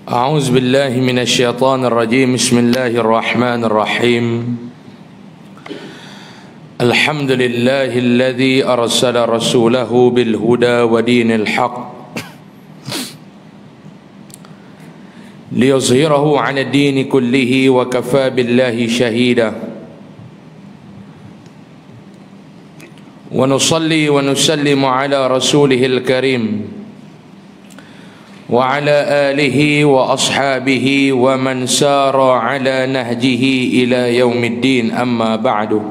أعوذ بالله من الشيطان الرجيم. بسم الله الرحمن الرحيم. الحمد لله الذي أرسل رسوله بالهدى ودين الحق ليظهره على الدين كله وكفى بالله شهيدا. ونصلي ونسلم على رسوله الكريم وعلى آله وأصحابه ومن سار على نهجه إلى يوم الدين. أما بعد،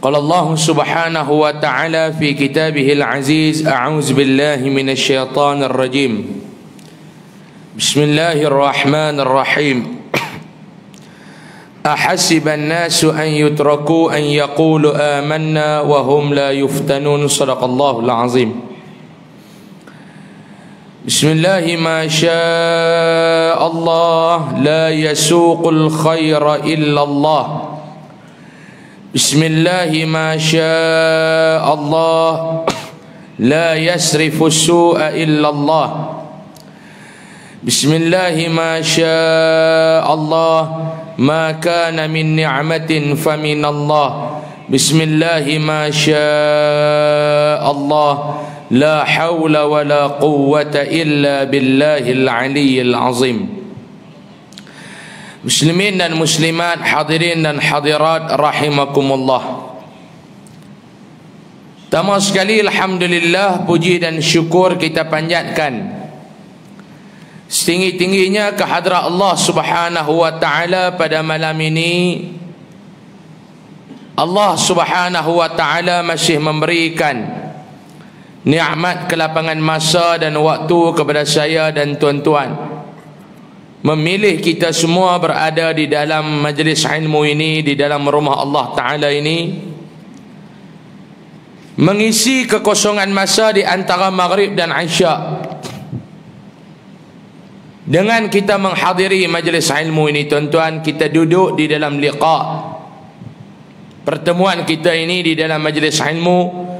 قال الله سبحانه وتعالى في كتابه العزيز: أعوذ بالله من الشيطان الرجيم. بسم الله الرحمن الرحيم. أحسب الناس أن يتركوا أن يقولوا آمنا وهم لا يفتنون. صدق الله العظيم. بسم الله ما شاء الله لا يسوق الخير إلا الله. بسم الله ما شاء الله لا يسرف السوء إلا الله. بسم الله ما شاء الله ما كان من نعمة فمن الله. بسم الله ما شاء الله لا حول ولا قوة إلا بالله العلي العظيم. Muslimin dan muslimat, hadirin dan hadirat rahimakumullah. Pertama sekali, alhamdulillah, puji dan syukur kita panjatkan setinggi-tingginya kehadrat Allah Subhanahu wa taala pada malam ini. Allah Subhanahu wa taala masih memberikan nikmat kelapangan masa dan waktu kepada saya dan tuan-tuan, memilih kita semua berada di dalam majlis ilmu ini, di dalam rumah Allah Ta'ala ini, mengisi kekosongan masa di antara maghrib dan isyak dengan kita menghadiri majlis ilmu ini. Tuan-tuan, kita duduk di dalam liqa, pertemuan kita ini di dalam majlis ilmu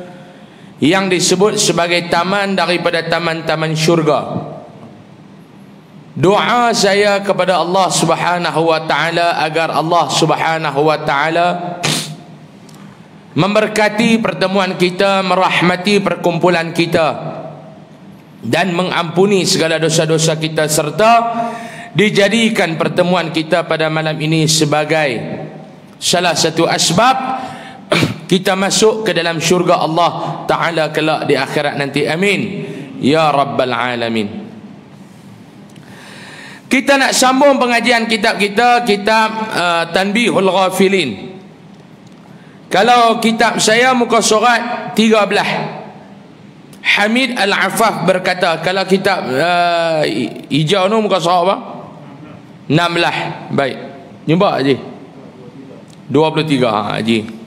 yang disebut sebagai taman daripada taman-taman syurga. Doa saya kepada Allah Subhanahu wa taala agar Allah Subhanahu wa taala memberkati pertemuan kita, merahmati perkumpulan kita, dan mengampuni segala dosa-dosa kita, serta dijadikan pertemuan kita pada malam ini sebagai salah satu asbab kita masuk ke dalam syurga Allah Ta'ala kelak di akhirat nanti. Amin ya rabbal alamin. Kita nak sambung pengajian kitab kita, kitab Tanbihul Ghafilin. Kalau kitab saya muka surat 13, Hamid Al-Affaf berkata. Kalau kitab hijau ni muka surat apa? 16. Baik, jumpa Haji 23. Haji.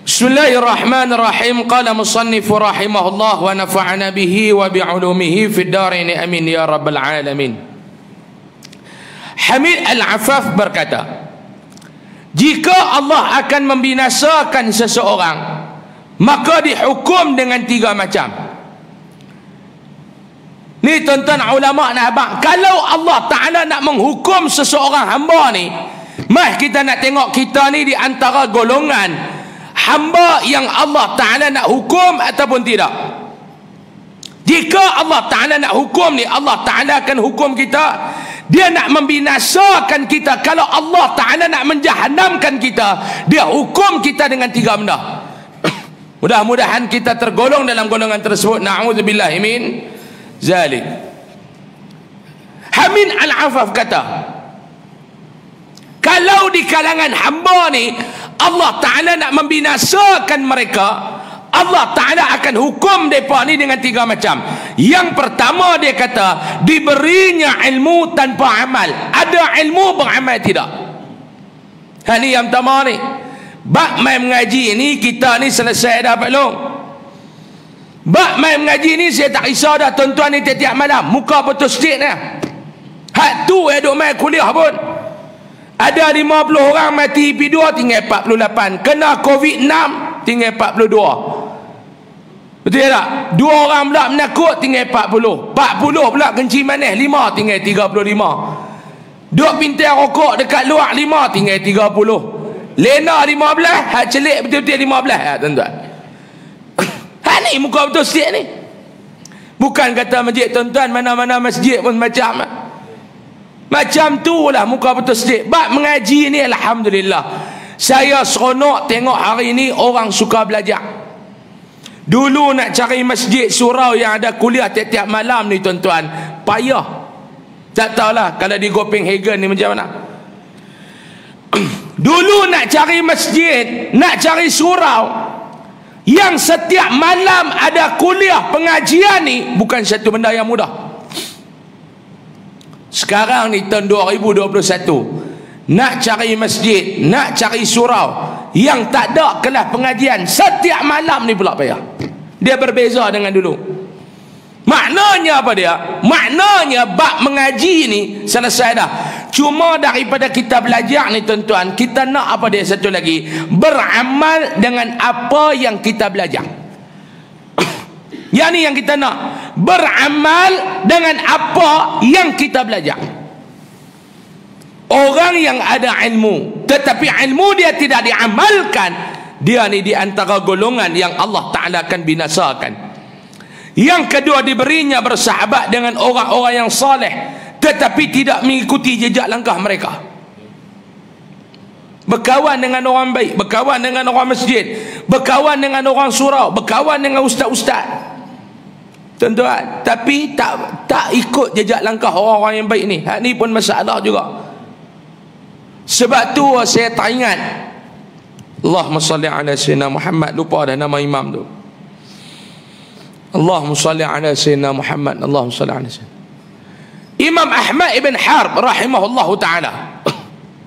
Bismillahirrahmanirrahim. Qala musannif rahimahullah wa nafa'ana bihi wa bi'ulumihi fid darain amin ya rabbal alamin. Hamid Al-Affaf berkata, jika Allah akan membinasakan seseorang, maka dihukum dengan 3 macam. Ni tuan-tuan ulama nak abang, kalau Allah Ta'ala nak menghukum seseorang hamba ni, mah kita nak tengok kita ni di antara golongan hamba yang Allah Ta'ala nak hukum ataupun tidak. Jika Allah Ta'ala nak hukum ni, Allah Ta'ala akan hukum kita. Dia nak membinasakan kita. Kalau Allah Ta'ala nak menjahannamkan kita, dia hukum kita dengan 3 benda. Mudah-mudahan kita tergolong dalam golongan tersebut. Na'udzubillahi min zalik. Hamid Al-Affaf kata, kalau di kalangan hamba ni Allah Ta'ala nak membinasakan mereka, Allah Ta'ala akan hukum mereka ni dengan 3 macam. Yang pertama, dia kata diberinya ilmu tanpa amal. Ada ilmu, beramal tidak. Ini yang pertama ni. Bak mai mengaji ni, kita ni selesai dah belum? Bak mai mengaji ni saya tak risau dah tuan-tuan ni, tiap-tiap malam muka betul sikit dah. Hak tu duk mai kuliah pun ada 50 orang mati IP2 tinggal 48, kena COVID-6 tinggal 42. Betul tak? 2 orang pula menakut tinggal 40. 40 pula kencing manis 5 tinggal 35. Duk pintai rokok dekat luar 5 tinggal 30. Lena 15, hak celik betul-betul 15 tuan-tuan. Hak ni muka betul sikit ni. Bukan kata masjid tuan-tuan, mana-mana masjid pun macam tu lah muka betul sikit. Bab mengaji ni alhamdulillah. Saya seronok tengok hari ni orang suka belajar. Dulu nak cari masjid surau yang ada kuliah tiap-tiap malam ni tuan-tuan, payah. Tak tahulah kalau di Copenhagen ni macam mana. Dulu nak cari masjid, nak cari surau yang setiap malam ada kuliah pengajian ni, bukan satu benda yang mudah. Sekarang ni tahun 2021, nak cari masjid, nak cari surau yang tak ada kelas pengajian setiap malam ni pula payah. Dia berbeza dengan dulu. Maknanya apa dia? Maknanya bab mengaji ni selesai dah. Cuma daripada kita belajar ni tuan-tuan, kita nak apa dia satu lagi? Beramal dengan apa yang kita belajar. Yang ni yang kita nak. Beramal dengan apa yang kita belajar. Orang yang ada ilmu tetapi ilmu dia tidak diamalkan, dia ni di antara golongan yang Allah Ta'ala akan binasakan. Yang kedua, diberinya bersahabat dengan orang-orang yang saleh tetapi tidak mengikuti jejak langkah mereka. Berkawan dengan orang baik, berkawan dengan orang masjid, berkawan dengan orang surau, berkawan dengan ustaz-ustaz tuan-tuan, tapi tak ikut jejak langkah orang-orang yang baik ni. Hak ni pun masalah juga. Sebab tu saya tak ingat, Allahumma salli ala sayyidina Muhammad, lupa dah nama imam tu. Allahumma salli ala sayyidina Muhammad, Allahumma salli ala sayyidina Imam Ahmad ibn Harb rahimahullahu ta'ala.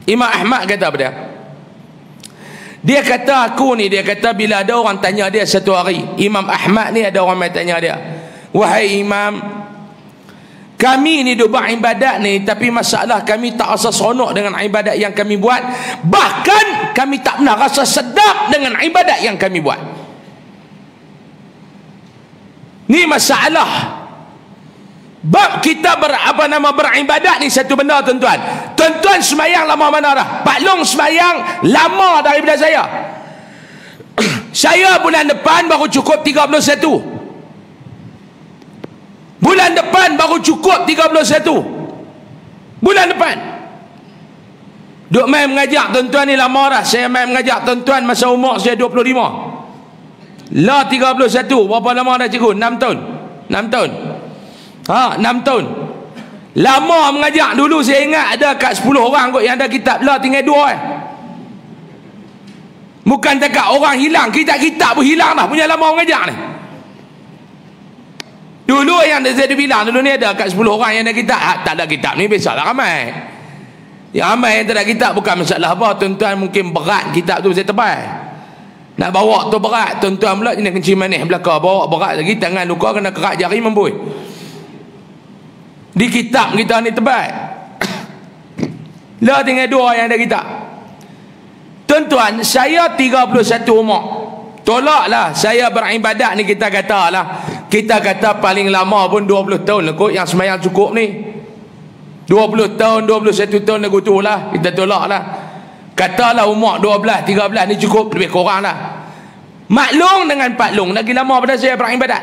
Imam Ahmad kata apa dia? Dia kata aku ni, dia kata bila ada orang tanya dia satu hari, Imam Ahmad ni ada orang yang tanya dia, wahai imam, kami ni duk buat ibadat ni, tapi masalah kami tak rasa seronok dengan ibadat yang kami buat. Bahkan kami tak pernah rasa sedap dengan ibadat yang kami buat. Ni masalah. Bab kita beribadat ni satu benda tuan-tuan. Tuan-tuan semayang lama mana dah? Pak Long semayang lama daripada saya. Saya bulan depan baru cukup 31. Bulan depan baru cukup 31. Bulan depan. Duk main mengajak tuan-tuan ni lama dah. Saya main mengajak tuan-tuan masa umur saya 25. Lah 31. Berapa lama dah cikgu? 6 tahun. 6 tahun. 6 tahun. Lama mengajak. Dulu saya ingat ada kat 10 orang kot yang ada kitab. Lah tinggal 2 Bukan dekat orang hilang, kitab-kitab pun hilang dah punya lama mengajak ni. Dulu yang saya bilang dulu ni ada kat 10 orang yang ada kitab. Tak ada kitab ni biasalah ramai. Yang ramai yang tak ada kitab bukan masalah apa tuan-tuan, mungkin berat kitab tu saya tebal. Nak bawa tu berat, tuan-tuan pula jenis kencing manis belakang, bawa berat lagi, tangan luka kena kerak jari membui. Di kitab kita ni tebal. Lah tinggal 2 yang ada kitab. Tuan-tuan, saya 31 umur. Tolaklah saya beribadat ni, kita katalah, kita kata paling lama pun 20 tahun lah kot yang semayang cukup ni. 20 tahun, 21 tahun lagu tu lah, kita tolak lah. Katalah umur 12, 13 ni cukup, lebih kurang lah. Maklum dengan Pak Long lagi lama pada saya beribadat.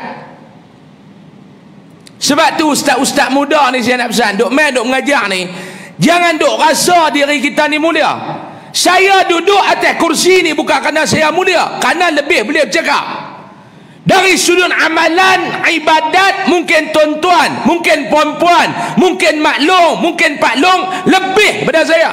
Sebab tu ustaz-ustaz muda ni saya nak pesan, duk main duk mengajar ni, jangan duk rasa diri kita ni mulia. Saya duduk atas kursi ni bukan kerana saya mulia, kerana lebih boleh bercakap. Dari sudut amalan ibadat, mungkin tuan-tuan, mungkin puan-puan, mungkin maklum, mungkin Pak Long lebih pada saya.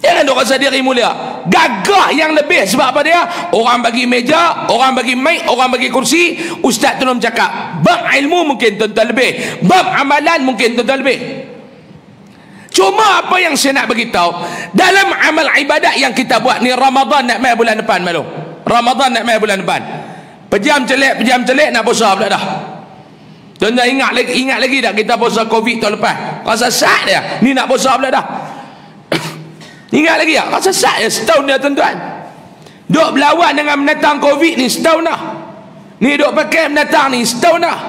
Jangan duk rasa diri mulia. Gagah yang lebih. Sebab apa dia? Orang bagi meja, orang bagi mic, orang bagi kursi, ustaz tolong cakap. Bab ilmu mungkin tuan-tuan lebih, bab amalan mungkin tuan-tuan lebih. Cuma apa yang saya nak beritahu, dalam amal ibadat yang kita buat ni, Ramadan nak mai bulan depan malu. Ramadan nak mai bulan depan. Pejam celik nak puasa pula dah. Tuan-tuan ingat lagi tak kita puasa Covid tahun lepas? Rasa sat dia. Ni nak puasa pula dah. Ingat lagi tak? Rasa sat dia setahun dia tuan-tuan. Duk berlawan dengan menatang Covid ni setahun dah. Ni duk pakai menatang ni setahun dah.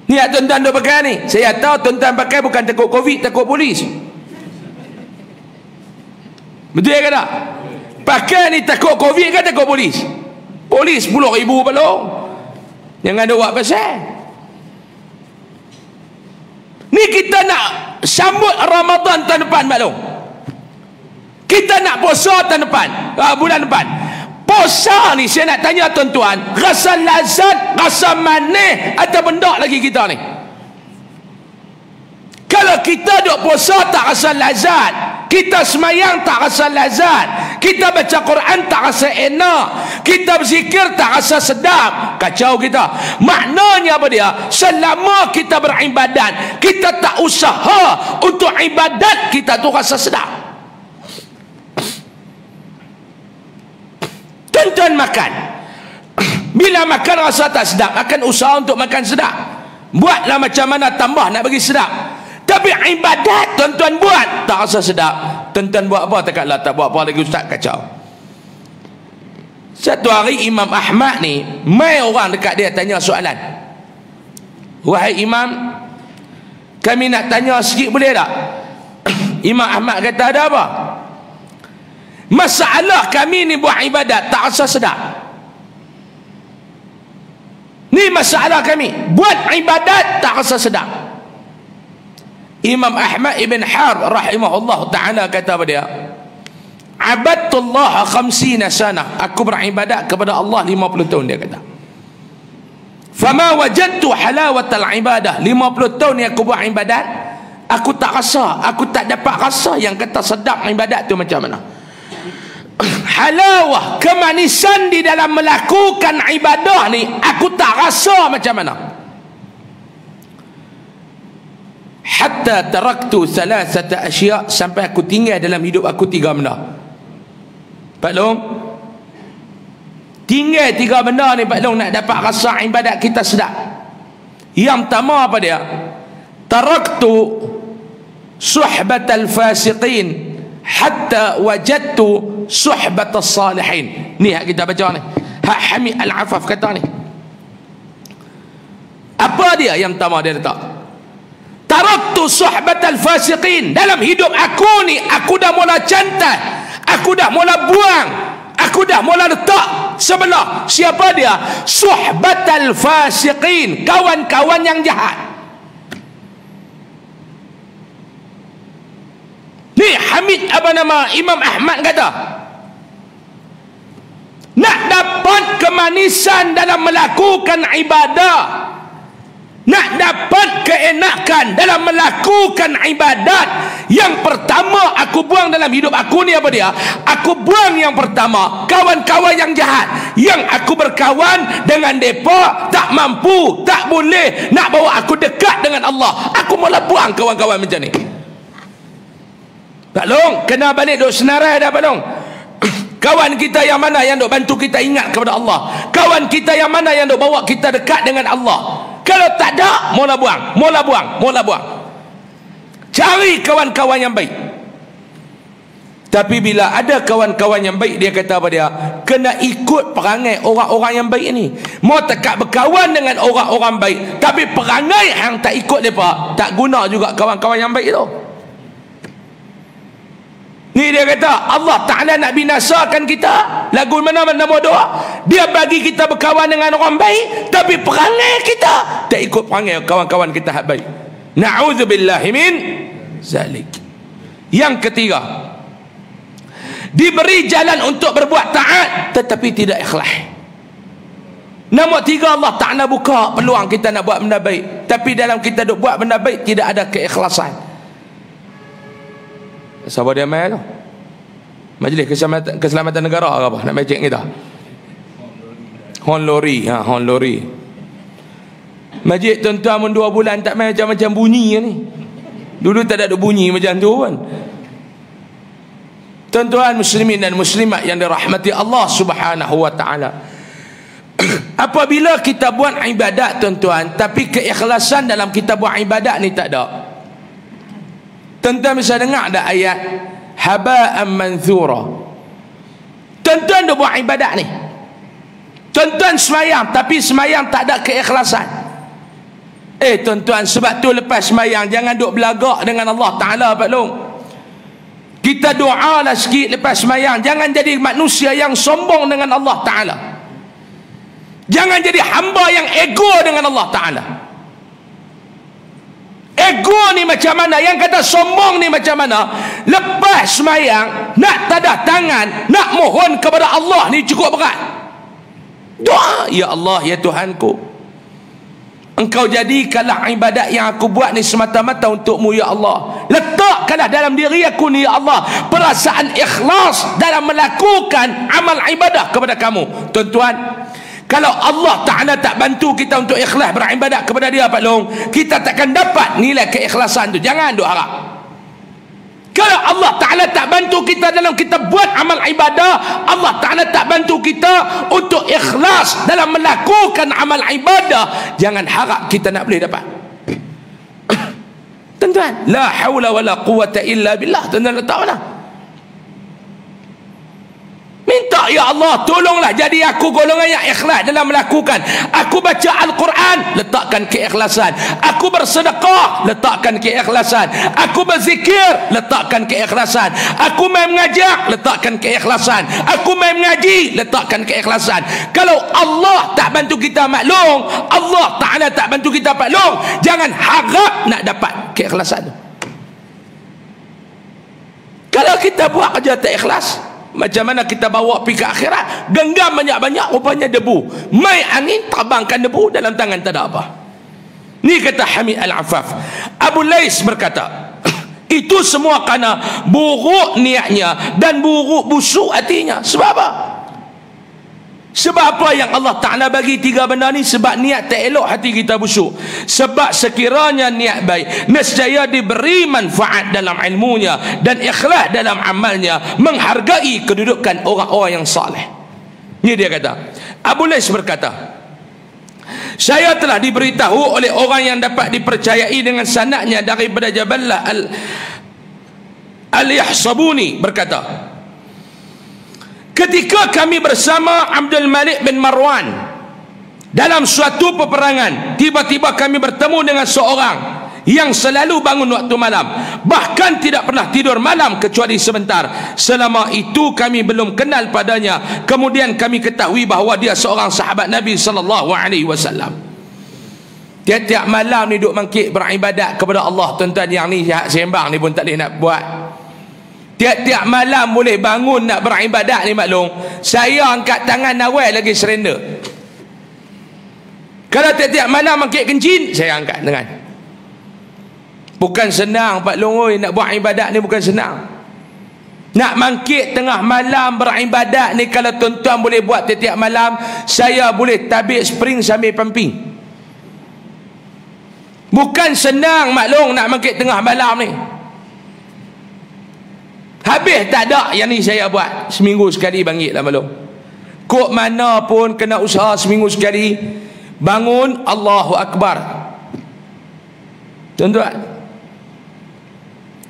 Ni tuan-tuan duk pakai ni. Saya tahu tuan-tuan pakai bukan takut Covid, takut polis. Betul ke tak? Pakai ni takut Covid ke takut polis? Polis 10,000 balong. Jangan ada buat pasal. Ni kita nak sambut Ramadan tahun depan balong. Kita nak puasa tahun depan, bulan depan. Puasa ni saya nak tanya tuan-tuan, rasa lazat, rasa manis atau benda lagi kita ni? Kalau kita duk puasa tak rasa lazat, kita semayang tak rasa lazat, kita baca Quran tak rasa enak, kita berzikir tak rasa sedap, kacau kita. Maknanya apa dia? Selama kita beribadat, kita tak usaha untuk ibadat kita tu rasa sedap. Tuan-tuan makan, bila makan rasa tak sedap, akan usaha untuk makan sedap. Buatlah macam mana tambah nak bagi sedap. Tapi ibadat tuan-tuan buat tak rasa sedap. Tuan-tuan buat apa? Takkanlah tak buat apa lagi, ustaz, kacau. Satu hari Imam Ahmad ni, mai orang dekat dia tanya soalan. Wahai Imam, kami nak tanya sikit boleh tak? Imam Ahmad kata, ada apa? Masalah kami ni buat ibadat tak rasa sedap. Ni masalah kami, buat ibadat tak rasa sedap. Imam Ahmad ibn Harb rahimahullah ta'ala kata apa dia? Abadtullah 50 sanah, aku beribadat kepada Allah 50 tahun, dia kata. Fama wajadtu halawatal ibadah, 50 tahun yang aku buat ibadat, aku tak rasa, aku tak dapat rasa yang kata sedap ibadat tu macam mana. Halawah, kemanisan di dalam melakukan ibadah ni aku tak rasa macam mana. Hatta taraktu thalathata asya, sampai aku tinggal dalam hidup aku 3 benda. Pak Long, tinggal 3 benda ni Pak Long nak dapat rasa ibadat kita sedap. Yang pertama apa dia? Taraktu suhbatal fasiqin hatta wajadtu suhbatas salihin. Ni hak kita baca ni, hak Hamid Al-Afaf kata ni. Apa dia yang pertama dia letak? Taraktu suhbatal fasiqin. Dalam hidup aku ni, aku dah mula cantai, aku dah mula buang, aku dah mula letak sebelah. Siapa dia? Suhbatal fasiqin, kawan-kawan yang jahat. Ni Hamid apa nama Imam Ahmad kata, nak dapat kemanisan dalam melakukan ibadah, nak dapat keenakan dalam melakukan ibadat, yang pertama aku buang dalam hidup aku ni apa dia? Aku buang yang pertama kawan-kawan yang jahat, yang aku berkawan dengan mereka tak mampu, tak boleh nak bawa aku dekat dengan Allah. Aku mula buang kawan-kawan macam ni. Pak Long, kena balik duk senarai dah Pak Long. Kawan kita yang mana yang duk bantu kita ingat kepada Allah? Kawan kita yang mana yang duk bawa kita dekat dengan Allah? Kalau tak ada, mula buang, mula buang, mula buang. Cari kawan-kawan yang baik. Tapi bila ada kawan-kawan yang baik, dia kata apa dia? Kena ikut perangai orang-orang yang baik ni. Mau tekak berkawan dengan orang-orang baik, tapi perangai yang tak ikut mereka, tak guna juga kawan-kawan yang baik tu. Ni dia kata Allah Ta'ala nak binasakan kita. Lagu mana nama doa? Dia bagi kita berkawan dengan orang baik, tapi perangai kita tak ikut perangai kawan-kawan kita hak baik. Na'udzubillahi min zalik. Yang ketiga, diberi jalan untuk berbuat taat tetapi tidak ikhlas. Nombor 3, Allah Ta'ala buka peluang kita nak buat benda baik, tapi dalam kita duk buat benda baik tidak ada keikhlasan. Siapa dia main tu? Majlis Keselamatan Negara ke apa? Nak macam kita? Hon lori. Ha, hon lori. Majlis tuan-tuan 2 bulan tak main macam-macam bunyi ni. Dulu tak ada bunyi macam tu kan. Tuan-tuan muslimin dan muslimat yang dirahmati Allah Subhanahu wa taala. Apabila kita buat ibadat tuan-tuan, tapi keikhlasan dalam kita buat ibadat ni tak ada. Tuan-tuan bisa dengar ada ayat haba'an manthura. Tuan-tuan dia buat ibadat ni, tuan-tuan semayang tapi semayang tak ada keikhlasan. Tuan-tuan, sebab tu lepas semayang jangan duk belagak dengan Allah Ta'ala Pak Long. Kita doa lah sikit lepas semayang. Jangan jadi manusia yang sombong dengan Allah Ta'ala. Jangan jadi hamba yang ego dengan Allah Ta'ala. Ego ni macam mana? Yang kata sombong ni macam mana? Lepas semayang nak tadah tangan, nak mohon kepada Allah ni cukup berat. Doa, ya Allah, ya Tuhanku, Engkau jadikanlah ibadat yang aku buat ni semata-mata untuk-Mu ya Allah. Letakkanlah dalam diri aku ni ya Allah perasaan ikhlas dalam melakukan amal ibadah kepada Kamu. Tuan-tuan, kalau Allah Ta'ala tak bantu kita untuk ikhlas beribadat kepada Dia Pak Long, kita takkan dapat nilai keikhlasan tu. Jangan duk harap. Kalau Allah Ta'ala tak bantu kita dalam kita buat amal ibadah, Allah Ta'ala tak bantu kita untuk ikhlas dalam melakukan amal ibadah, jangan harap kita nak boleh dapat. Tuan-tuan, la hawla wa la quwata illa billah. Tuan-tuan letak mana? Minta, ya Allah, tolonglah jadi aku golongan yang ikhlas dalam melakukan. Aku baca Al-Quran, letakkan keikhlasan. Aku bersedekah, letakkan keikhlasan. Aku berzikir, letakkan keikhlasan. Aku main mengajar, letakkan keikhlasan. Aku main mengaji, letakkan keikhlasan. Kalau Allah tak bantu kita maklum, Allah Ta'ala tak bantu kita maklum, jangan harap nak dapat keikhlasan tu. Kalau kita buat kerja tak ikhlas, macam mana kita bawa pergi ke akhirat? Genggam banyak-banyak, rupanya debu. Mai angin, terbangkan debu, dalam tangan tak ada apa. Ni kata Hamid Al-Affaf. Abu Lais berkata, itu semua kerana buruk niatnya dan buruk busuk hatinya. Sebab apa? Sebab apa yang Allah Ta'ala bagi tiga benda ni? Sebab niat tak elok, hati kita busuk. Sebab sekiranya niat baik, nescaya diberi manfaat dalam ilmunya dan ikhlas dalam amalnya, menghargai kedudukan orang-orang yang saleh. Ini dia kata. Abu Lais berkata, saya telah diberitahu oleh orang yang dapat dipercayai dengan sanadnya daripada Jaballah Al-Yahsabuni berkata, ketika kami bersama Abdul Malik bin Marwan dalam suatu peperangan, tiba-tiba kami bertemu dengan seorang yang selalu bangun waktu malam, bahkan tidak pernah tidur malam kecuali sebentar. Selama itu kami belum kenal padanya. Kemudian kami ketahui bahawa dia seorang sahabat Nabi SAW. Tiap-tiap malam ni duk mangkit beribadat kepada Allah. Tuan-tuan, yang ni sembang ni pun tak boleh nak buat. Tiap-tiap malam boleh bangun nak beribadat ni maklum. Saya angkat tangan awal lagi surrender. Kalau tiap-tiap malam angkat kencing, saya angkat tangan. Bukan senang Pak Long, oi, nak buat ibadat ni bukan senang. Nak mangkit tengah malam beribadat ni, kalau tuan-tuan boleh buat tiap-tiap malam, saya boleh tabik spring sambil pumping. Bukan senang maklum nak mangkit tengah malam ni. Habis tak ada yang ni saya buat seminggu sekali bangkit lah maklum. Kok mana pun kena usaha seminggu sekali bangun Allahu Akbar. Tuan-tuan,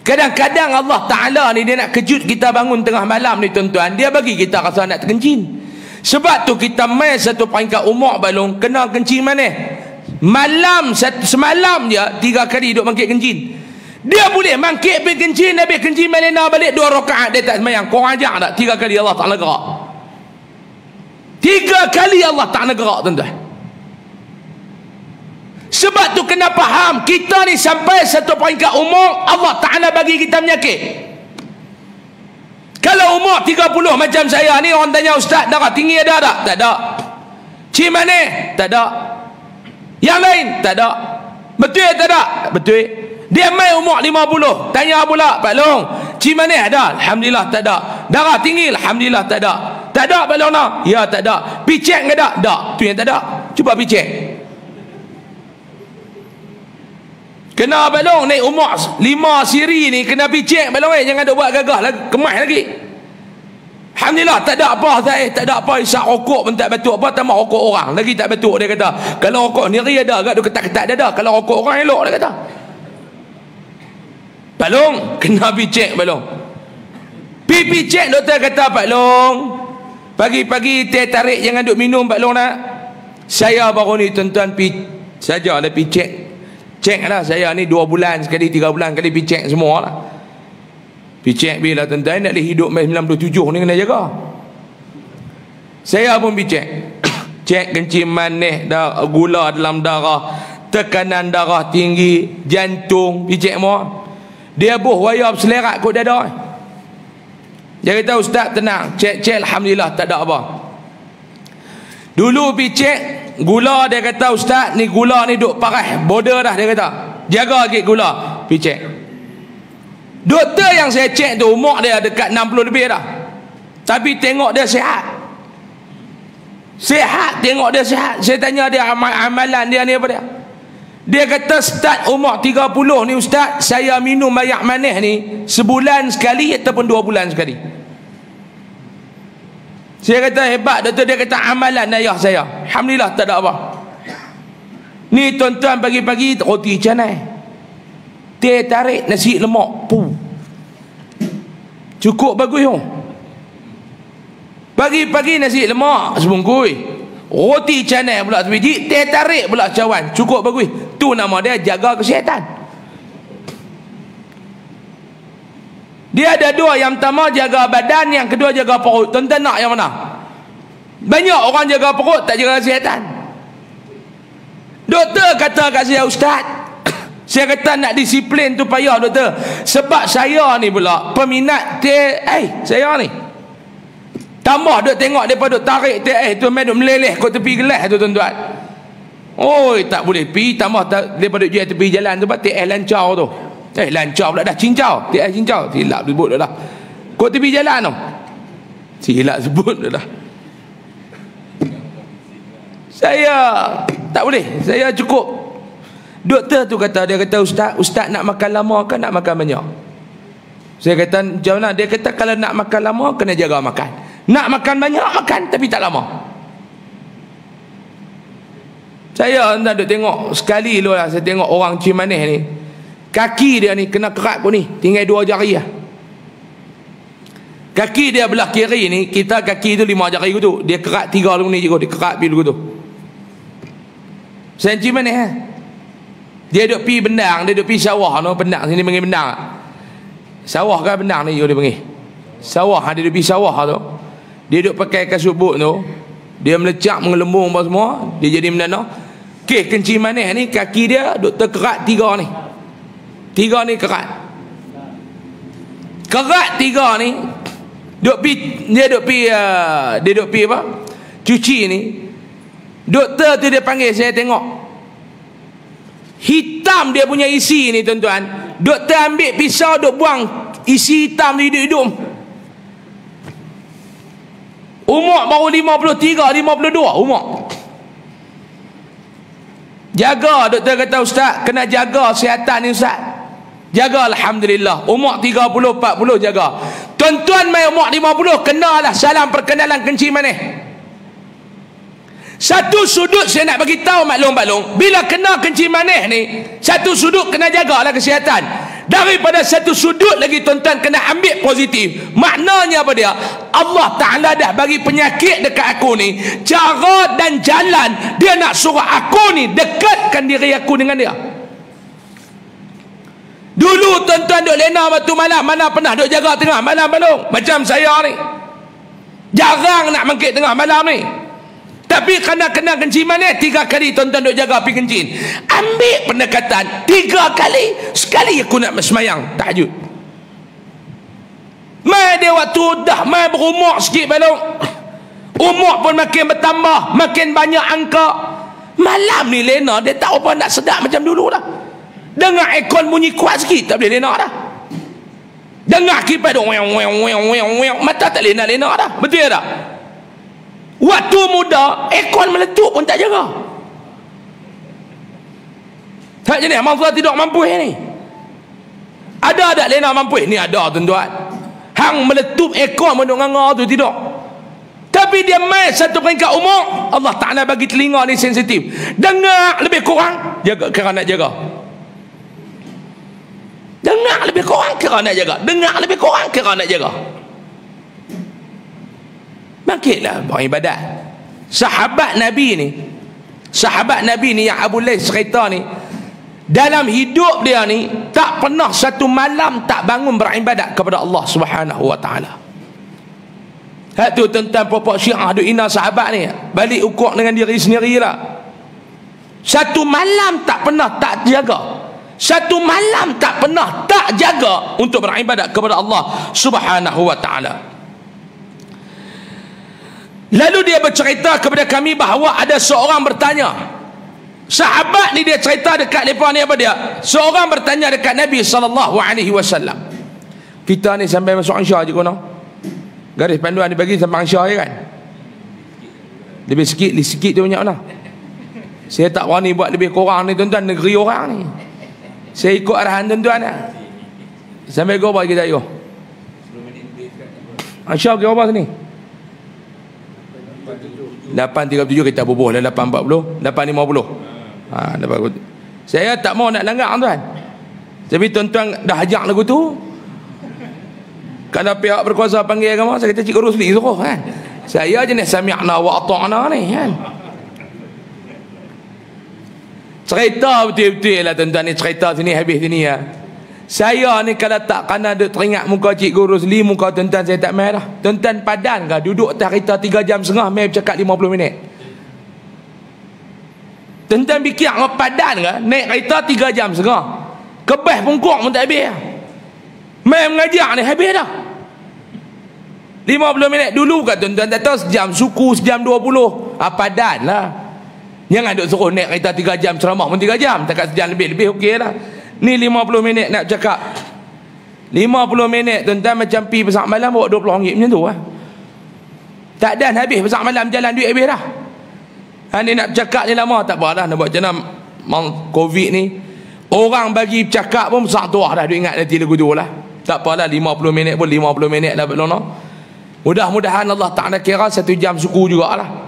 kadang-kadang Allah Ta'ala ni dia nak kejut kita bangun tengah malam ni tuan-tuan. Dia bagi kita rasa nak terkencing. Sebab tu kita main satu peringkat umur balong, kena kencing mana? Malam semalam dia 3 kali duduk bangkit kencing. Dia boleh mangkit pergi kencing, habis kencing malena balik 2 rakaat dia tak semayang. Kau ajar tak? 3 kali Allah Ta'ala gerak. 3 kali Allah Ta'ala gerak tuan-tuan. Sebab tu kena faham, kita ni sampai satu peringkat umur Allah Ta'ala bagi kita penyakit. Kalau umur 30 macam saya ni, orang tanya, ustaz darah tinggi ada tak? Tak ada. Cik mana? Tak ada. Yang lain? Tak ada. Betul tak ada? Betul. Dia mai umur 50, tanya pula, Pak Long, cik mana ada? Alhamdulillah tak ada. Darah tinggi? Alhamdulillah tak ada. Tak ada Pak Long nak? Ya tak ada. Picek ke tak? Tak. Tu yang tak ada. Cuba picek. Kena Pak Long naik umur 5 siri ni, kena picek Pak Long, jangan duk buat gagah lagi, kemas lagi. Alhamdulillah tak ada apa, tak ada apa. Isap rokok pun tak batuk apa, tambah rokok orang lagi tak batuk. Dia kata kalau rokok sendiri ada agak duk ketat-ketat dada, kalau rokok orang elok dia kata. Pak Long kena picek Pak Long. Pi cek doktor kata, Pak Long Pagi-pagi teh tarik jangan duk minum Pak Long nak. Saya baru ni tuan-tuan sajalah pi cek lah. Saya ni 2 bulan sekali, 3 bulan sekali pi cek semua lah. Pi cek bila tuan-tuan nak hidup 97 ni kena jaga. Saya pun pi cek. Cek kencing manis, gula dalam darah, tekanan darah tinggi, jantung, pi cek semua. Dia buh wayar selerak kot dada. Dia kata ustaz tenang, cek alhamdulillah tak ada apa. Dulu pi cek gula, dia kata ustaz ni gula ni duk parah bodoh dah, dia kata jaga sikit gula. Pi cek doktor yang saya cek tu umur dia dekat 60 lebih dah, tapi tengok dia sihat, tengok dia sihat. Saya tanya dia amalan dia ni apa dia. Dia kata start umur 30 ni ustaz, saya minum air manis ni sebulan sekali ataupun 2 bulan sekali. Saya kata hebat doktor. Dia kata amalan ayah saya alhamdulillah tak ada apa. Ni tuan-tuan pagi-pagi roti canai, teh tarik, nasi lemak, cukup bagus tu. Pagi-pagi nasi lemak sebungkus, roti canai pula sebiji, teh tarik pula cawan, cukup bagus. Tu nama dia jaga kesihatan. Dia ada 2, yang pertama jaga badan, yang kedua jaga perut. Tuan-tuan nak yang mana? Banyak orang jaga perut tak jaga kesihatan. Doktor kata kat saya ustaz, saya kata nak disiplin tu payah doktor, sebab saya ni pula peminat teh saya ni. Tambah duk tengok depa duk tarik teh tu main duk meleleh kat tepi gelas tu tuan-tuan. Oi tak boleh pi, tambah depa duk jual tepi jalan tu teh lancau tu. Lancau pula dah cincau, teh cincau, silap sebut dah. Kat tepi jalan tu. Silap sebut dah. Saya tak boleh, saya cukup. Doktor tu kata, dia kata ustaz nak makan lama ke nak makan banyak? Saya kata macam mana? Dia kata kalau nak makan lama kena jaga makan. Nak makan banyak makan tapi tak lama. Saya nak duk tengok sekali lu lah, saya tengok orang cik manis ni, kaki dia ni kena kerat pun ni, tinggal 2 jari lah. Kaki dia belah kiri ni, kita kaki tu 5 jari tu, dia kerat 3 lu ni je, dia kerat pi lu tu. Saya cik manis ha? Dia duk pi bendang, dia duk pi sawah no, bendang sini panggil bendang. Sawah kan bendang ni dia panggil. Sawah, dia duk pi sawah tu. Dia duk pakai kasut-but tu. Dia melecak mengelembung apa semua, dia jadi menana. Okey, kencing manis ni kaki dia duk terkerat 3 ni. 3 ni kerat. Kerat 3 ni duk pi dia duk pi apa? Cuci ni. Doktor tu dia panggil, saya tengok hitam dia punya isi ni tuan-tuan. Doktor ambil pisau duk buang isi hitam di hidung. Umur baru 53, 52 umur. Jaga, doktor kata ustaz kena jaga kesihatan ni ustaz. Jaga alhamdulillah. Umur 30, 40 jaga. Tuan-tuan mai umur 50 kenalah salam perkenalan kencing manis. Satu sudut saya nak bagi tahu maklum-maklum, bila kena kencing manis ni, satu sudut kena jagalah kesihatan. Daripada satu sudut lagi tuan-tuan kena ambil positif. Maknanya apa dia? Allah Ta'ala dah bagi penyakit dekat aku ni, cara dan jalan dia nak suruh aku ni dekatkan diri aku dengan dia. Dulu tuan-tuan duk lena waktu malam, mana pernah duk jaga tengah malam balong macam saya ni. Jarang nak mangkit tengah malam ni. Tapi kena kencing manis 3 kali tuan-tuan duk jaga pergi kencing. Ambil pendekatan 3 kali. Sekali aku nak semayang tahajud. Mai dia waktu dah mai berumur sikit balong, umur pun makin bertambah, makin banyak angka. Malam ni lena dia tak apa nak sedap macam dulu dah. Dengar aircon bunyi kuat sikit tak boleh lena dah. Dengar kipas duk mata tak lena dah. Betul tak? Waktu muda aircon meletup pun tak jaga. Tak jenis mangsa tidak mampu ni. Ada tak lena mampu ni? Ada tuan-tuan. Hang meletup aircon pun duk nganga tu tidak. Tapi dia mai satu peringkat umur, Allah Ta'ala bagi telinga ni sensitif. Dengar lebih kurang jaga, kira nak jaga. Dengar lebih kurang kira nak jaga. Dengar lebih kurang kira nak jaga. bangkitlah beribadat. Sahabat Nabi ni yang Abu Lais cerita ni, dalam hidup dia ni tak pernah satu malam tak bangun beribadat kepada Allah Subhanahu wa taala. Hak tu tentang puak Syiah duk hina sahabat ni, balik ukur dengan diri sendirilah. Satu malam tak pernah tak jaga. Satu malam tak pernah tak jaga untuk beribadat kepada Allah Subhanahu wa taala. Lalu dia bercerita kepada kami bahawa ada seorang bertanya. Sahabat ni dia cerita dekat depa ni apa dia? Seorang bertanya dekat Nabi sallallahu alaihi wasallam. Kita ni sampai masuk Isya je kono. Garis panduan dibagi sampai Isya je kan. Lebih sikit tu banyak mana? Saya tak berani buat lebih kurang ni tuan-tuan, negeri orang ni. Saya ikut arahan tuan-tuan lah. Sampai ke apa kita ikut? Isya ke apa sini? 8.37 kita bubuh dah 8.40, 8.50. Saya tak mau nak langgar tuan. Tapi tuan-tuan dah ajak lagu tu. Kalau pihak berkuasa panggil agama, saya kata Cik Rusli suruh kan. Saya jenis sami'na wa ata'na ni kan. Cerita betul-betul lah tuan-tuan ni, cerita sini habis sini ya. Saya ni kalau tak kena teringat muka Cik Rusli, muka tuan-tuan saya tak main dah. Tuan-tuan padan ke duduk atas kereta 3 jam setengah main bercakap 50 minit? Tuan-tuan fikir padan ke naik kereta 3 jam setengah, kebas pungkuk pun tak habis. Main mengajar ni habis dah 50 minit. Dulu kan tuan-tuan tak tahu sejam suku, sejam 20. Padan lah. Jangan duk suruh naik kereta 3 jam ceramah pun 3 jam, takat sejam lebih okey lah. Ni 50 minit nak cakap 50 minit tuan-tuan, macam pi besar malam bawa RM20 macam tu lah. Tak dan habis besar malam jalan duit habis dah. Ni nak cakap ni lama tak apa dah. Nak buat macam Covid ni, orang bagi cakap pun besar tuah dah, duit ingat nanti lagu tu lah. Tak apalah 50 minit pun 50 minit lah belono. Mudah-mudahan Allah Ta'ala kira 1 jam suku jugalah.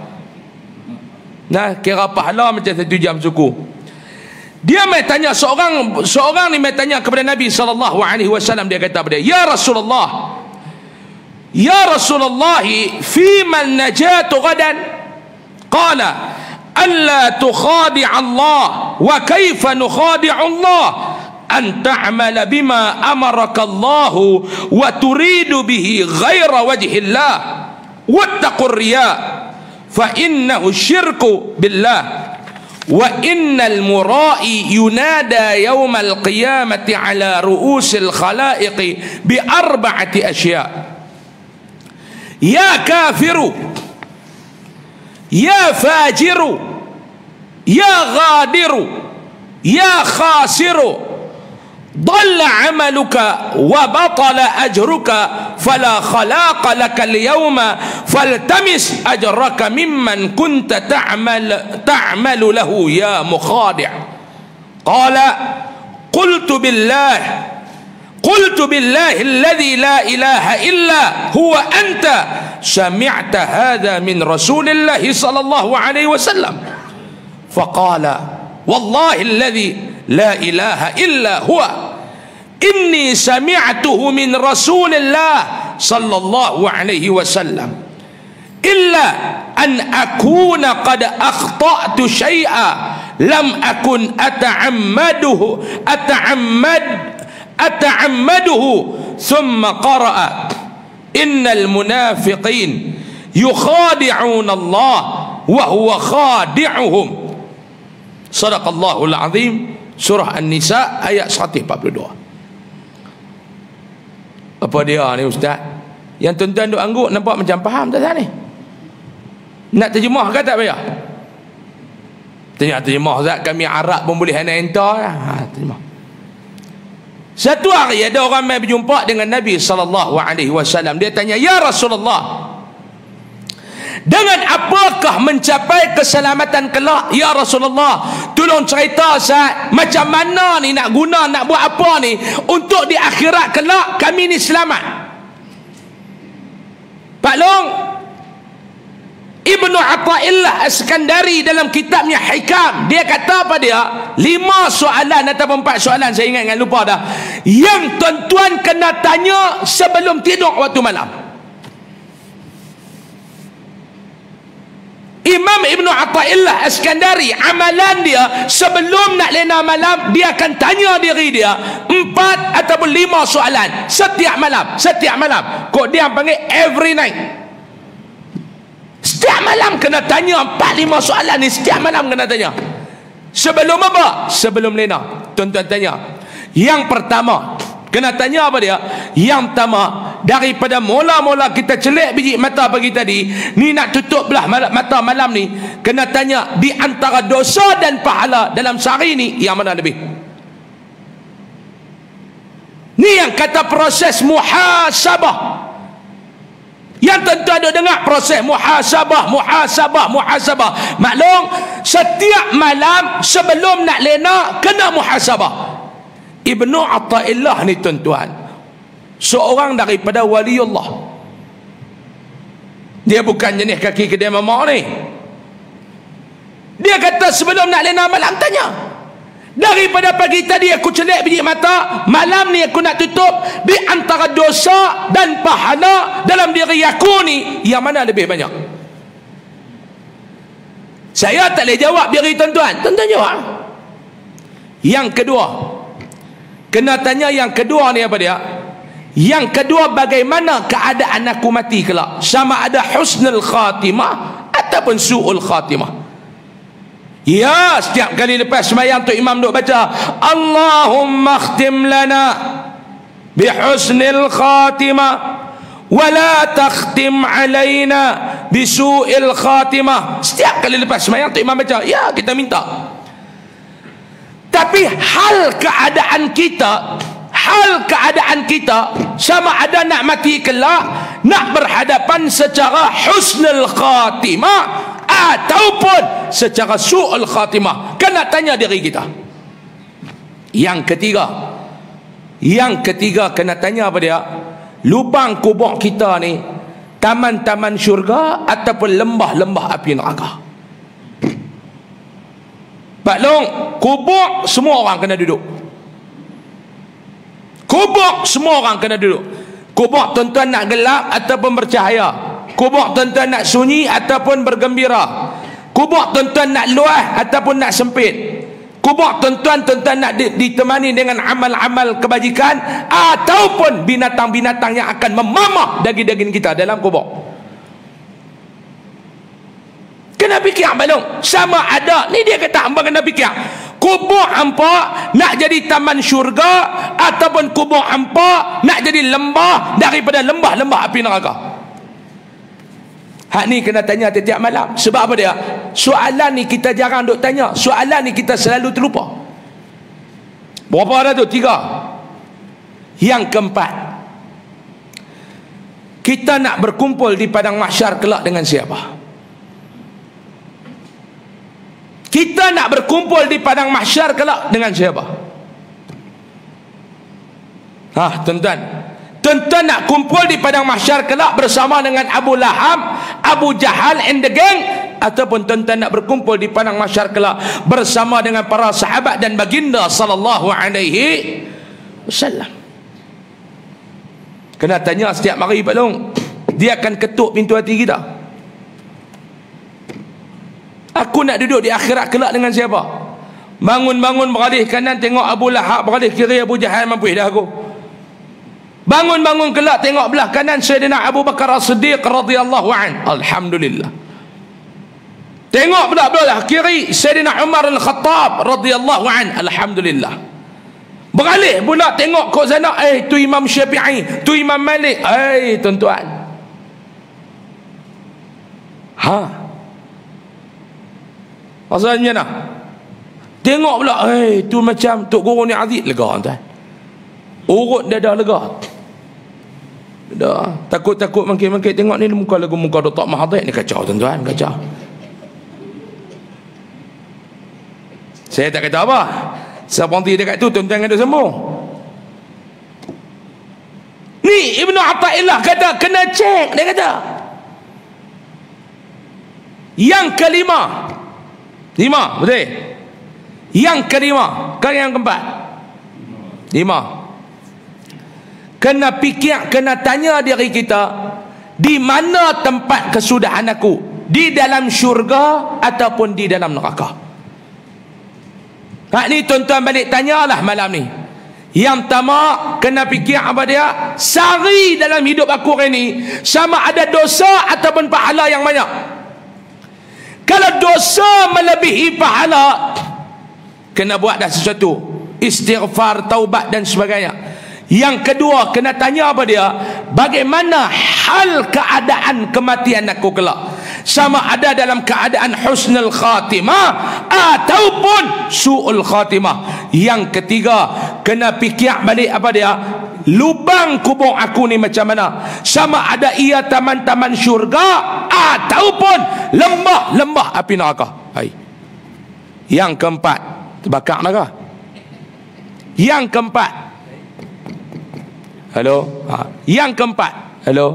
Nah, kira pahala macam 1 jam suku. Dia mai tanya seorang ni mai tanya kepada Nabi sallallahu alaihi wasallam, dia kata kepada dia, Ya Rasulullah, fi man najatu gadan? Qala alla tukhadi' Allah wa kaifa nukhadi' Allah an ta'mala bima amaraka Allah wa turidu bihi ghaira wajhi Allah wattaqur riya fa innahu syirku billah wa innal mura'i yunada yawmal qiyamati ala ru'usil khalaiqi bi arba'ati asya' ya kafiru ya fajiru ya ghadiru ya khasiru ضل عملك وبطل أجرك فلا خلاق لك اليوم فالتمس أجرك ممن كنت تعمل له يا مخادع. قال قلت بالله الذي لا إله إلا هو أنت سمعت هذا من رسول الله صلى الله عليه وسلم. فقال والله الذي لا إله إلا هو إني سمعته من رسول الله صلى الله عليه وسلم إلا أن أكون قد أخطأت شيئا لم أكن أتعمده ثم قرأ إن المنافقين يخادعون الله وهو خادعهم. صدق الله العظيم. Surah An-Nisa ayat 142. Apa dia ni ustaz? Yang tuan-tuan duk angguk nampak macam faham tak ni? Nak terjemah ke tak payah? Terjemah ustaz, kami Arab pun boleh hantar lah. Terjemah. Satu hari ada orang mai berjumpa dengan Nabi sallallahu alaihi wasallam. Dia tanya, "Ya Rasulullah, dengan apakah mencapai keselamatan kelak? Ya Rasulullah, tolong cerita Ustaz, macam mana ni nak guna, nak buat apa ni untuk di akhirat kelak kami ni selamat?" Pak Long, Ibnu Athaillah As-Sakandari dalam kitabnya Hikam, dia kata apa dia? 5 soalan atau 4 soalan, saya ingat lupa dah, yang tuan-tuan kena tanya sebelum tidur waktu malam. Ibnu Athaillah Iskandari, amalan dia sebelum nak lena malam, dia akan tanya diri dia 4 ataupun 5 soalan setiap malam. Kok dia panggil every night. Setiap malam kena tanya 4-5 soalan ni, setiap malam kena tanya. Sebelum apa? Sebelum lena. Tuan-tuan tanya. Yang pertama, kena tanya apa dia? Yang pertama, daripada mula-mula kita celik biji mata pagi tadi, ni nak tutup belah mata malam ni, kena tanya di antara dosa dan pahala dalam sehari ni, yang mana lebih? Ni yang kata proses muhasabah. Yang tentu ada dengar proses muhasabah. Maklum, setiap malam sebelum nak lena kena muhasabah. Ibnu Athaillah ni tuan-tuan, seorang daripada waliullah. Dia bukan jenis kaki kedai mamak ni. Dia kata sebelum nak lena malam tanya. Daripada pagi tadi aku celik biji mata, malam ni aku nak tutup, di antara dosa dan pahala dalam diri aku ni, yang mana lebih banyak? Saya tak boleh jawab diri tuan-tuan. Tuan-tuan jawab. Yang kedua, kena tanya yang kedua ni apa dia? Yang kedua, bagaimana keadaan aku mati kelak? Sama ada husnul khatimah ataupun su'ul khatimah. Ya, setiap kali lepas sembahyang tu imam duk baca, Allahumma khtim lana bihusnil khatimah wa la takhtim alaina bisu'il khatimah. Setiap kali lepas sembahyang tu imam baca, ya, kita minta. Tapi hal keadaan kita sama ada nak mati kelak, nak berhadapan secara husnul khatimah ataupun secara su'ul khatimah, kena tanya diri kita. Yang ketiga kena tanya apa dia? Lubang kubur kita ni taman-taman syurga ataupun lembah-lembah api neraka. Pak Long, kubur semua orang kena duduk. Kubur tuan-tuan nak gelap ataupun bercahaya. Kubur tuan-tuan nak sunyi ataupun bergembira. Kubur tuan-tuan nak luas ataupun nak sempit. Kubur tuan-tuan nak ditemani dengan amal-amal kebajikan ataupun binatang-binatang yang akan memamah daging-daging kita dalam kubur. Kena fikir balong. Sama ada, ni dia kata hamba kena fikir. Kubur hampa nak jadi taman syurga ataupun kubur hampa nak jadi lembah daripada lembah-lembah api neraka. Hak ni kena tanya setiap malam. Sebab apa dia? Soalan ni kita jarang duk tanya. Soalan ni kita selalu terlupa. Berapa dah tu? 3. Yang keempat, kita nak berkumpul di padang mahsyar kelak dengan siapa? Kita nak berkumpul di padang mahsyar kelak dengan siapa? Tuan-tuan nak kumpul di padang mahsyar kelak bersama dengan Abu Lahab, Abu Jahal and the gang, ataupun tuan-tuan nak berkumpul di padang mahsyar kelak bersama dengan para sahabat dan baginda sallallahu alaihi wasallam? Kena tanya setiap hari Pak Long. Dia akan ketuk pintu hati kita. Aku nak duduk di akhirat kelak dengan siapa? Bangun-bangun beralih kanan tengok Abu Lahab, beralih kiri Abu Jahal, mampus dah aku. Bangun-bangun kelak tengok belah kanan Sayyidina Abu Bakar As-Siddiq radhiyallahu an. Alhamdulillah. Tengok belah kiri Sayyidina Umar Al-Khattab radhiyallahu an. Alhamdulillah. Beralih pula tengok kok sana, tu Imam Syafi'i, tu Imam Malik. Tuan-tuan. Maksudnya nak tengok pula, tu macam Tok Guru ni aziz, lega tuan. Urut dada lega. Dah takut mangkit tengok ni muka lagu muka Dr. Mahathir ni kacau tuan-tuan, kacau. Saya tak kata apa. Seperti dekat tu tuan-tuan ada sembuh. Ni Ibnu Athaillah kata kena cek, dia kata. Yang kelima. 5, betul? Yang kelima, kan yang keempat? 5. Kena fikir, kena tanya diri kita, di mana tempat kesudahan aku? di dalam syurga ataupun di dalam neraka. Hak ni tuan-tuan balik tanyalah malam ni. Yang pertama kena fikir apa dia? Sehari dalam hidup aku hari ni sama ada dosa ataupun pahala yang banyak. Kalau dosa melebihi pahala, kena buat dah sesuatu, istighfar, taubat dan sebagainya. Yang kedua kena tanya apa dia? Bagaimana hal keadaan kematian aku kelak? Sama ada dalam keadaan husnul khatimah ataupun su'ul khatimah. Yang ketiga kena fikir balik apa dia? Lubang kubur aku ni macam mana? Sama ada ia taman-taman syurga ataupun lembah-lembah api neraka. Hai. Yang keempat, terbakar neraka. Yang keempat, halo. Yang keempat, halo.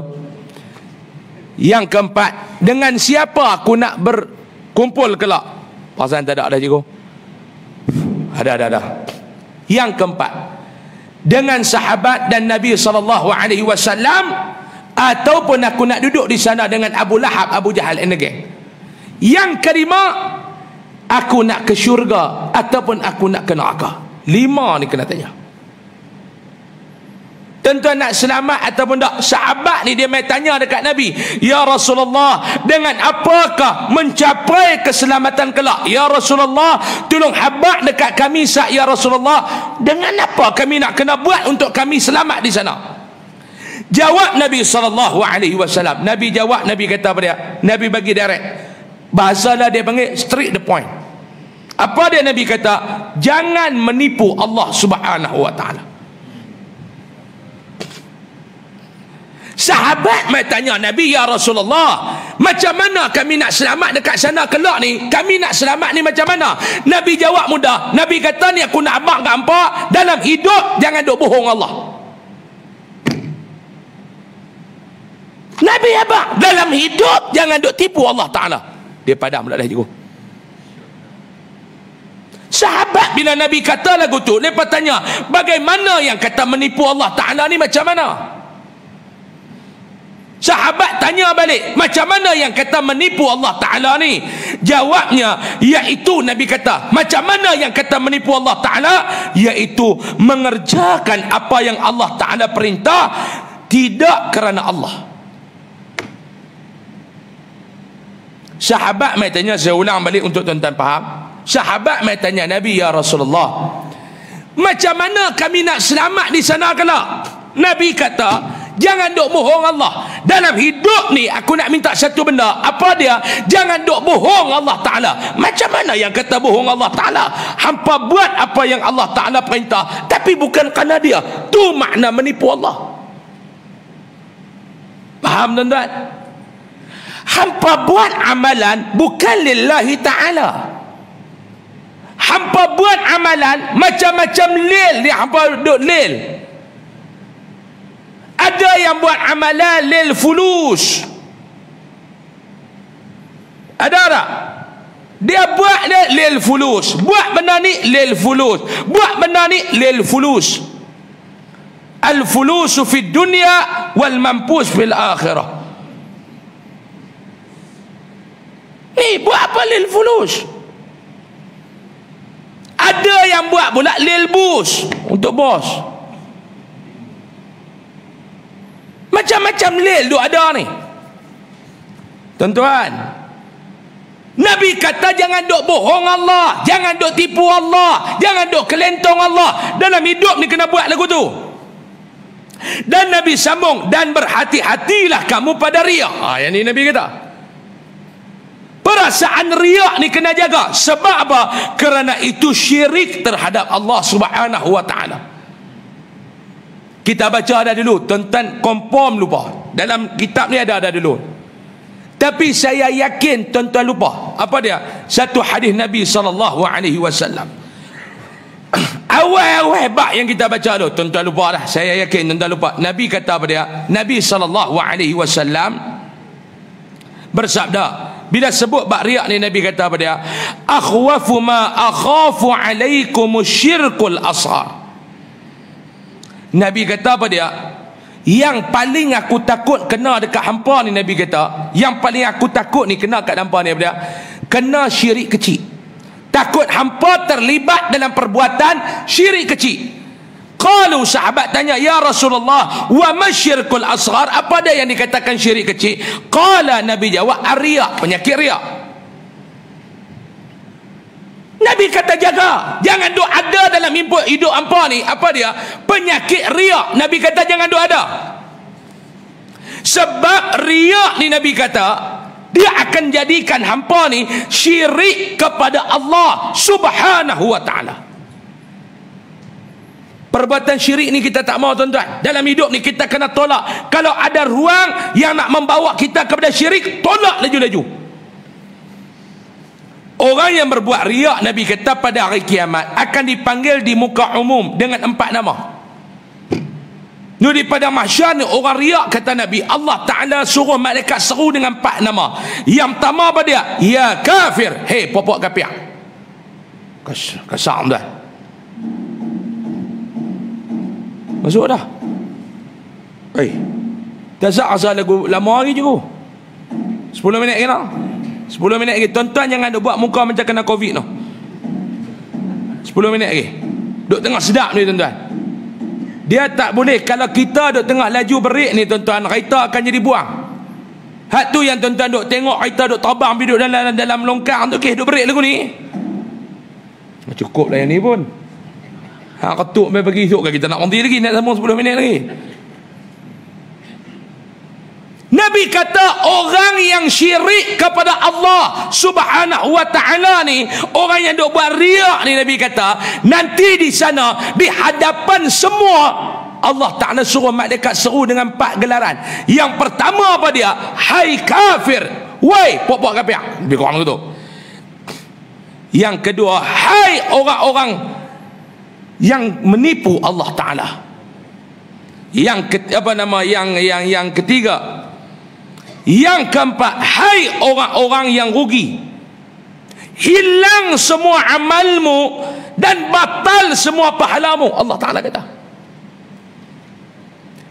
Yang keempat, dengan siapa aku nak berkumpul kelak? Perasaan tak ada cikgu? Ada. Yang keempat, dengan sahabat dan Nabi SAW, ataupun aku nak duduk di sana dengan Abu Lahab, Abu Jahal and again. Yang kelima, aku nak ke syurga ataupun aku nak ke neraka. 5 ni kena tanya. Tuan-tuan nak selamat ataupun tak? Sahabat ni dia mai tanya dekat Nabi, ya Rasulullah, dengan apakah mencapai keselamatan kelak? Ya Rasulullah, tolong habaq dekat kami ya Rasulullah, dengan apa kami nak kena buat untuk kami selamat di sana? Jawab Nabi SAW. Nabi jawab, Nabi kata apa dia? Nabi bagi direct. Bahasa dia panggil straight the point. Apa dia Nabi kata? Jangan menipu Allah Subhanahu wa taala. Sahabat mai tanya Nabi, ya Rasulullah, macam mana kami nak selamat dekat sana kelak ni? Kami nak selamat ni macam mana? Nabi jawab mudah. Nabi kata ni aku nak abang kat hampa, dalam hidup jangan duk bohong Allah. Nabi abang, dalam hidup jangan duk tipu Allah Ta'ala. Dia padam pula dah cikgu. Sahabat bila Nabi kata lagu tu, mereka tanya, bagaimana yang kata menipu Allah Ta'ala ni macam mana? Sahabat tanya balik, macam mana yang kata menipu Allah Ta'ala ni? Jawabnya, iaitu Nabi kata, macam mana yang kata menipu Allah Ta'ala? Iaitu mengerjakan apa yang Allah Ta'ala perintah, tidak kerana Allah. Sahabat mai tanya, saya ulang balik untuk tuan-tuan faham. Sahabat mai tanya Nabi, ya Rasulullah, macam mana kami nak selamat di sana kelak? Nabi kata, jangan duk bohong Allah. Dalam hidup ni aku nak minta satu benda. Apa dia? Jangan duk bohong Allah Ta'ala. Macam mana yang kata bohong Allah Ta'ala? Hampa buat apa yang Allah Ta'ala perintah, tapi bukan kerana dia. Tu makna menipu Allah. Faham tuan-tuan? Hampa buat amalan bukan lillahi ta'ala. Hampa buat amalan macam-macam lil. Dia hampa duduk lil. Ada yang buat amalan lil fulus. Ada tak? Dia buat dia lil fulus. Buat benda ni lil fulus. Buat benda ni lil fulus. Al fulusu fid dunya wal mampus fil akhirah. Ni buat apa lil fulus? Ada yang buat pula lil bus, untuk bos. Macam-macam lil tu ada ni. Tuan-tuan, Nabi kata jangan duk bohong Allah, jangan duk tipu Allah, jangan duk kelentong Allah. Dalam hidup ni kena buat lagu tu. Dan Nabi sambung, dan berhati-hatilah kamu pada riak. Yang ni Nabi kata. Perasaan riak ni kena jaga. Sebab apa? Kerana itu syirik terhadap Allah Subhanahu wa ta'ala. Kita baca dah dulu, tuan-tuan confirm lupa. Dalam kitab ni ada dulu. Tapi saya yakin tuan-tuan lupa. Apa dia? Satu hadis Nabi SAW. Awal-awal bab yang kita baca tu, tuan-tuan lupa dah. Saya yakin tuan-tuan lupa. Nabi kata apa dia? Nabi SAW bersabda, bila sebut bab riak ni, Nabi kata apa dia? Akhwafu ma akhafu alaikum syirkul ashar. Nabi kata apa dia? Yang paling aku takut kena dekat hampa ni, Nabi kata, yang paling aku takut ni kena kat hampa ni apa dia? Kena syirik kecil. Takut hampa terlibat dalam perbuatan syirik kecil. Qalu, sahabat tanya, ya Rasulullah, wa masyirkul asghar, apa dia yang dikatakan syirik kecil? Qala, Nabi jawab, ar-riya, penyakit riya. Nabi kata jaga, jangan duk ada dalam hidup hampa ni apa dia? Penyakit riya. Nabi kata jangan duk ada. Sebab riya ni Nabi kata dia akan jadikan hampa ni syirik kepada Allah Subhanahu wa taala. Perbuatan syirik ni kita tak mau, tuan-tuan. Dalam hidup ni kita kena tolak. Kalau ada ruang yang nak membawa kita kepada syirik, tolak laju-laju. Orang yang berbuat riak, Nabi kata pada hari kiamat akan dipanggil di muka umum dengan 4 nama. Di pada mahsyar ni orang riak, kata Nabi, Allah Ta'ala suruh malaikat seru dengan 4 nama. Yang pertama apa dia? Ya kafir. Hei popok kafir. Kasar dah. Masuk dah. Hei, tak asal lagu lama hari je ku. 10 minit kena. 10 minit lagi. Tuan-tuan jangan duk buat muka macam kena Covid tu. 10 minit lagi. Duk tengah sedap ni, tuan-tuan. Dia tak boleh. Kalau kita duk tengah laju berik ni, tuan-tuan, kereta akan jadi buang. Hak tu yang tuan-tuan duk tengok kereta duk terbang pergi duk dalam longkang tu, okey, duk berik lagu ni. Cukup lah yang ni pun. Hak ketuk mai pergi esok kan kita nak berhenti lagi, nak sambung 10 minit lagi. Nabi kata orang yang syirik kepada Allah Subhanahu wa ta'ala ni, orang yang duk buat riak ni, Nabi kata nanti di sana di hadapan semua Allah Ta'ala suruh malaikat seru dengan 4 gelaran. Yang pertama apa dia? Hai kafir. Woi pok-pok kafir. Lebih kurang gitu. Yang kedua, hai orang-orang yang menipu Allah Ta'ala. Yang ketiga, yang keempat, hai orang-orang yang rugi, hilang semua amalmu dan batal semua pahalamu. Allah Ta'ala kata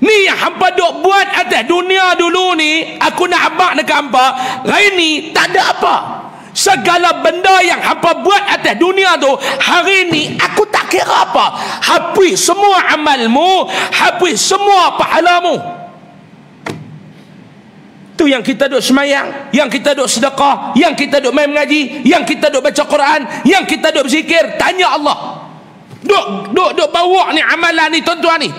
ni yang hampa duk buat atas dunia dulu ni, aku nak abang dekat hampa hari ni tak ada apa. Segala benda yang hampa buat atas dunia tu hari ni aku tak kira apa. Hapus semua amalmu, hapus semua pahalamu. Tu yang kita duk semayang, yang kita duk sedekah, yang kita duk main mengaji, yang kita duk baca Quran, yang kita duk berzikir. Tanya Allah, duk bawa ni amalan ni, tuan-tuan ni.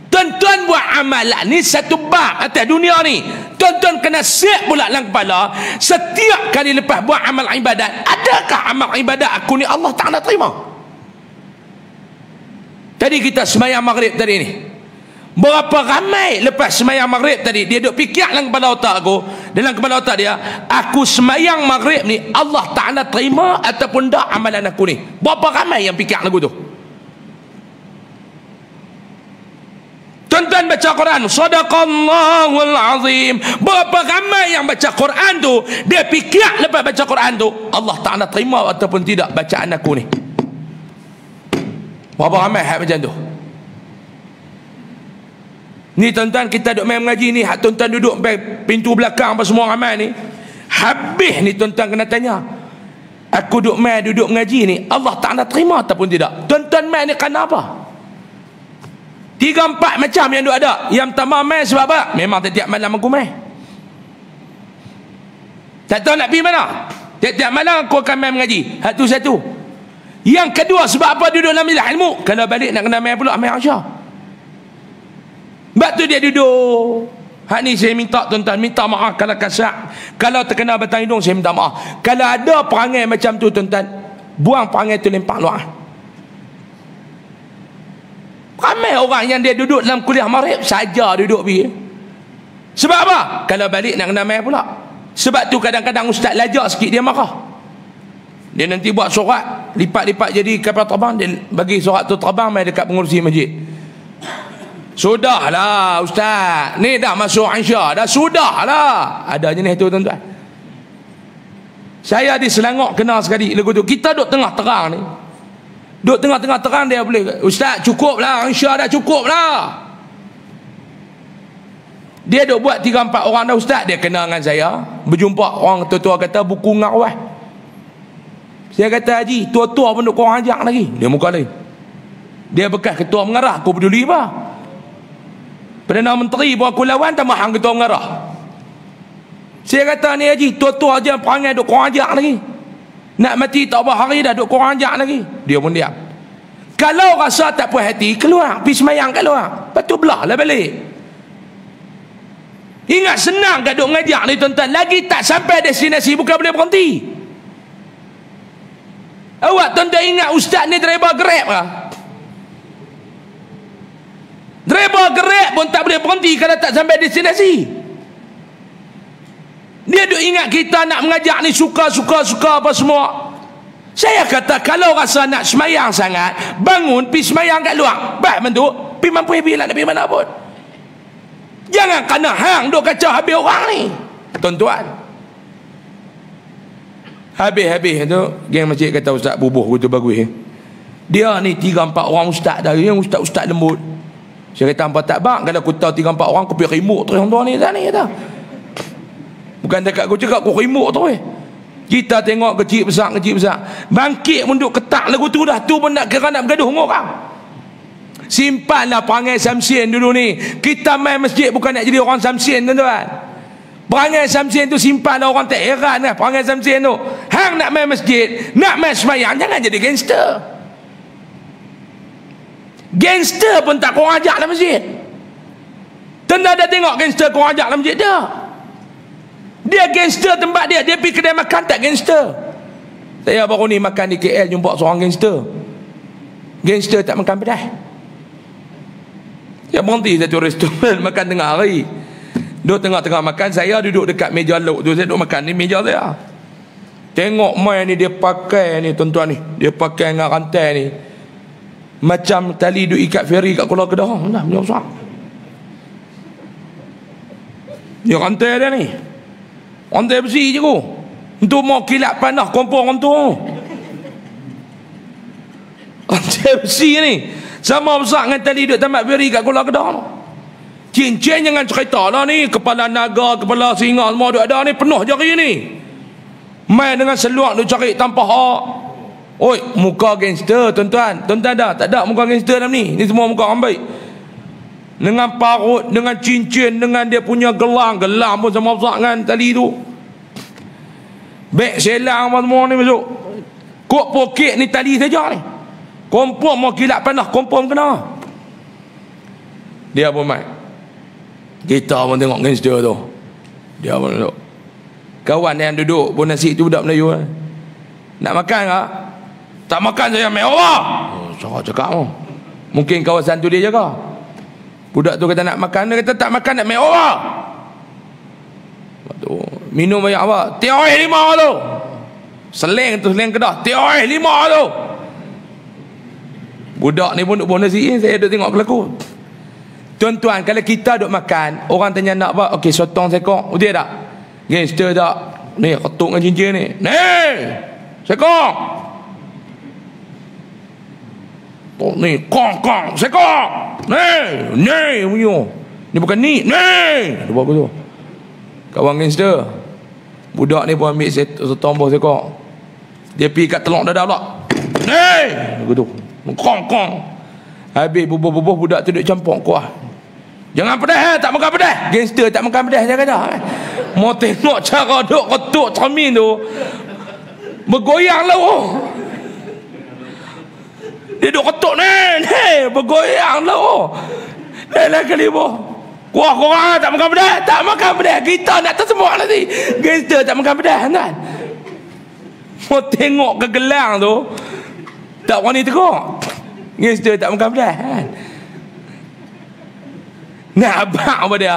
Tuan-tuan buat amalan ni satu bab atas dunia ni. Tuan-tuan kena siap pula dalam kepala, setiap kali lepas buat amal ibadat, adakah amal ibadat aku ni Allah Ta'ala terima? Tadi kita semayang maghrib tadi ni, berapa ramai lepas semayang maghrib tadi dia duk fikir dalam kepala otak aku, dalam kepala otak dia, aku semayang maghrib ni Allah Ta'ala terima ataupun tak amalan aku ni? Berapa ramai yang fikir lagu tu? Tuan-tuan baca Quran, Sadaqallahul Azim, berapa ramai yang baca Quran tu dia fikir lepas baca Quran tu Allah Ta'ala terima ataupun tidak bacaan aku ni? Berapa ramai hak macam tu? Ni tuan-tuan, kita duduk main mengaji ni, hak tuan-tuan duduk pintu belakang apa semua ramai ni, habis ni tuan-tuan kena tanya, aku duduk mengaji ni Allah Ta'ala terima ataupun tidak? Tuan-tuan main ni kerana apa? 3-4 macam yang duk ada. Yang pertama main sebab apa? Memang tiap malam aku main, tak tahu nak pergi mana, tiap malam aku akan main mengaji. Hak tu satu. Yang kedua, sebab apa duduk dalam majlis ilmu? Kalau balik nak kena main pula, main Aisyah. Sebab tu dia duduk. Hak ni saya minta tuan-tuan, minta maaf kalau kasar, kalau terkena batang hidung saya minta maaf. Kalau ada perangai macam tu tuan-tuan, buang perangai tu, lempar luar. Ramai orang yang dia duduk dalam kuliah maghrib saja duduk pergi. Sebab apa? Kalau balik nak kena main pula. Sebab tu kadang-kadang ustaz lajak sikit dia marah. Dia nanti buat surat, lipat-lipat jadi kapal terbang, dia bagi surat tu terbang main dekat pengurusi masjid. Sudahlah ustaz, ni dah masuk Aisyah, dah sudahlah. Ada jenis tu tuan-tuan. Saya di Selangor kena sekali lagu tu. Kita duduk tengah terang ni, duduk tengah-tengah terang, dia boleh, ustaz cukuplah Aisyah, dah cukuplah. Dia duk buat 3-4 orang dah ustaz. Dia kenal dengan saya. Berjumpa orang tua-tua kata buku ngawah. Saya kata haji, tua-tua pun duk korang ajak lagi. Dia muka lain. Dia bekas ketua mengarah. Aku peduli apa? Perdana Menteri pun aku lawan, tambah hang ketua mengarah. Saya kata ni haji, tua-tua je perangai duk korang ajak lagi. Nak mati tak berapa hari dah duk korang ajak lagi. Dia pun diam. Kalau rasa tak puas hati, keluar. Pergi semayang kat luar. Lepas tu belah lah balik. Ingat senang kat duk mengajak ni tuan-tuan. Lagi tak sampai destinasi bukan boleh berhenti. Awak tuan-tuan ingat ustaz ni driver Grab lah. Driver Grab pun tak boleh berhenti kalau tak sampai destinasi. Dia duk ingat kita nak mengajak ni suka apa semua. Saya kata kalau rasa nak semayang sangat, bangun pergi semayang kat luar. Baik bentuk, pergi mampu bila nak pergi mana pun. Jangan kena hang duk kacau habis orang ni. Tuan-tuan. Habis tu geng masjid kata ustaz bubuh gitu bagus. Dia ni 3-4 orang ustaz dah. Yang ustaz-ustaz lembut. Saya kata hampa tak bang kalau aku tahu 3-4 orang aku pergi remote terus orang ni dah ni kata. Bukan dekat aku cakap aku remote terus. Kita tengok kecil besar. Bangkit pun duk ketak lagu tu dah. Tu pun nak kira nak bergaduh dengan orang. Simpanlah perangai Samsian dulu ni. Kita main masjid bukan nak jadi orang Samsian tuan-tuan. Perangai Samsian tu simpanlah, orang tak heran lah perangai Samsian tu. Hang nak main masjid, nak main semayang, jangan jadi gangster. Gangster pun tak korang ajak dalam masjid. Tuan-tuan dah tengok gangster korang ajak dalam masjid dah. Dia gangster tempat dia pergi kedai makan tak gangster. Saya baru ni makan di KL jumpa seorang gangster. Gangster tak makan pedas. Saya berhenti satu restoran makan tengah hari. Duduk tengah-tengah makan, saya duduk dekat meja lauk tu. Saya duduk makan ni meja saya. Tengok mai ni dia pakai ni tuan-tuan ni. Dia pakai dengan rantai ni. Macam tali duk ikat feri kat Kuala Kedah. Dah punya besar. Dia rantai dia ni. Rantai besi je ku. Untuk mau kilat panah kompor orang tu. Rantai besi ni. Sama besar dengan tali duduk tamat feri kat Kuala Kedah. Cincin jangan cerita lah ni. Kepala naga, kepala singa semua duduk ada ni. Penuh jari ni. Main dengan seluar duduk cari tanpa hak. Oi, muka gangster tuan-tuan. Tuan-tuan dah tak ada muka gangster dalam ni. Ni semua muka orang baik. Dengan parut, dengan cincin, dengan dia punya gelang. Gelang pun sama besar dengan tali tu. Beg selang apa semua ni masuk. Kok poket ni tali saja ni. Kompom mau kilat panah, kompom kena. Dia pun main. Kita pun tengok gangster tu. Dia pun duduk. Kawan yang duduk pun nasi tu budak Melayu. Nak makan tak? Tak makan saya main Allah. Cakap oh. Mungkin kawasan tu dia jaga. Budak tu kata nak makan. Dia kata tak makan nak main Allah. Minum banyak apa? Teh oil 5 tu. Seleng tu, seleng Kedah. Teh oil 5 tu. Budak ni pun duk buat nasi. Saya duk tengok berlaku. Tuan-tuan, kalau kita duk makan, orang tanya nak apa? Okey, sotong sekong. Betul tak? Gangster tak? Ni, ketuk dengan cincin ni. Ni! Sekong! Oh, ni, kong! Sekong! Ni! Punya. Ni bukan ni! Ni! Dia buat begitu. Kawan gangster. Budak ni pun ambil sotong bawah sekong. Dia pergi kat telur dada pula. Ni! Begitu. Kong! Habis bubuh-bubuh budak tu duduk campur kuah. Jangan pedas, tak makan pedas. Gangster tak makan pedas, dia kata. Mau tengok cara duk ketuk cermin tu. Bergoyang lah. Dia duk ketuk ni. Bergoyang lah. Dah kali boh. Kuah korang tak makan pedas. Tak makan pedas. Kita nak tersemuak nanti. Gangster tak makan pedas kan. Mau tengok ke gelang tu. Tak berani tegak. Gangster tak makan pedas kan. Nak abang apa dia.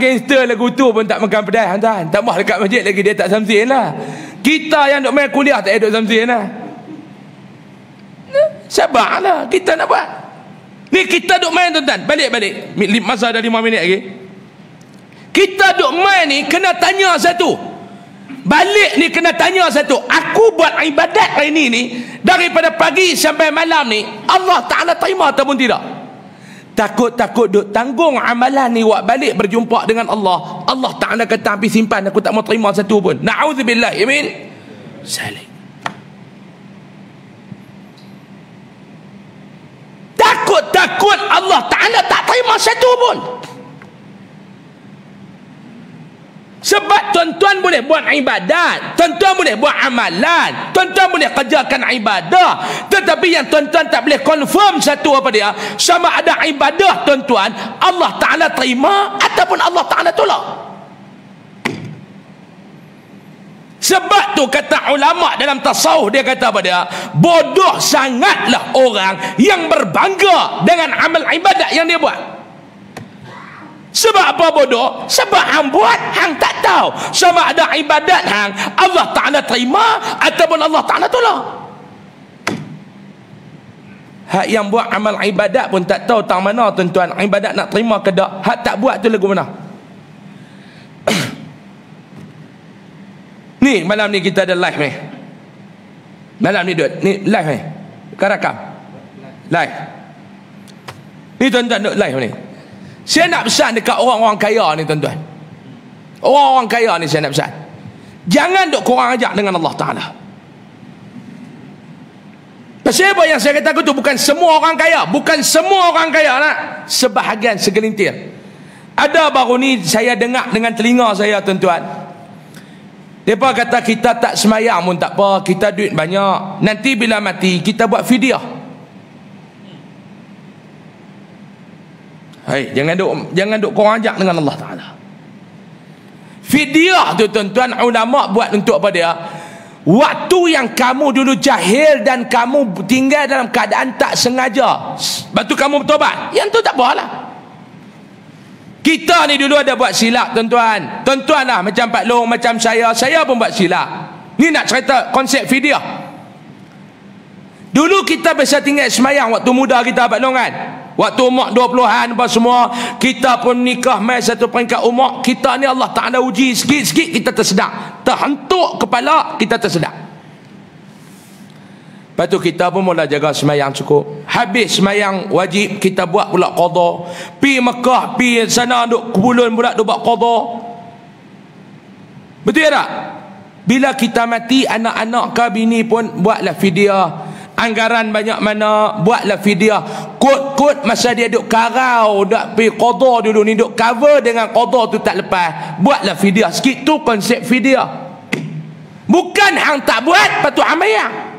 Gangster lagu tu pun tak makan pedas kan. Tak mahu dekat masjid lagi dia tak samsin lah. Kita yang duk main kuliah tak duk samsin lah. Sabarlah. Kita nak buat. Ni kita duk main tuan-tuan. Balik. Masa dah 5 minit lagi. Kita duk main ni kena tanya satu. Balik ni kena tanya satu. Aku buat ibadat hari ni daripada pagi sampai malam ni, Allah Ta'ala terima ataupun tidak? takut-takut duk tanggung amalan ni buat balik berjumpa dengan Allah. Allah Ta'ala kata habis simpan, aku tak mau terima satu pun. Na'udzubillah, amin. Salik. Takut Allah Ta'ala tak terima satu pun. Sebab tuan-tuan boleh buat ibadat, tuan-tuan boleh buat amalan, tuan-tuan boleh kerjakan ibadah, tetapi yang tuan-tuan tak boleh confirm satu apa dia, sama ada ibadah tuan-tuan Allah Ta'ala terima ataupun Allah Ta'ala tolak. Sebab tu kata ulama dalam tasawuf, dia kata apa dia, bodoh sangatlah orang yang berbangga dengan amal ibadat yang dia buat. Sebab apa bodoh? Sebab hang buat, hang tak tahu sama ada ibadat hang Allah Ta'ala terima ataupun Allah Ta'ala tolak. Hak yang buat amal ibadat pun tak tahu tang mana tuan-tuan, ibadat nak terima ke tak. Hak tak buat tu lagu mana? Ni malam ni kita ada live ni. Malam ni duduk ni live ni. Bukan rakam. Live. Ni tuan-tuan duduk live ni. Saya nak pesan dekat orang-orang kaya ni tuan-tuan. Orang-orang kaya ni saya nak pesan. Jangan duk korang ajak dengan Allah Ta'ala. Pasal apa yang saya kata tu, bukan semua orang kaya. Bukan semua orang kaya nak. Sebahagian, segelintir. Ada baru ni saya dengar dengan telinga saya tuan-tuan. Mereka kata kita tak semayang pun tak apa. Kita duit banyak. Nanti bila mati kita buat fidyah. Hai, jangan duk korang ajak dengan Allah Ta'ala. Fidyah tu tuan-tuan, ulama buat untuk apa dia? Waktu yang kamu dulu jahil dan kamu tinggal dalam keadaan tak sengaja, lepas tu kamu bertobat, yang tu tak apalah. Kita ni dulu ada buat silap tuan-tuan. Tuan-tuan lah macam Pak Long, macam saya pun buat silap. Ni nak cerita konsep fidyah. Dulu kita biasa tinggal semayang waktu muda kita Pak Long kan. Waktu umur 20-an apa semua, kita pun nikah mai satu peringkat umur. Kita ni Allah Ta'ala uji sikit-sikit kita tersedak. Terhentuk kepala kita tersedak. Lepas tu kita pun mula jaga semayang cukup. Habis semayang wajib kita buat pula qada. Pi Mekah, pi sana duk kubulun pula duk buat qada. Betul tak? Bila kita mati, anak-anak ke bini pun buatlah fidyah. Anggaran banyak mana, buatlah fidyah. Kod-kod masa dia duk karau, duk pi qada dulu ni, duk cover dengan qada tu tak lepas, buatlah fidyah sikit. Tu konsep fidyah. Bukan hang tak buat patut amayang.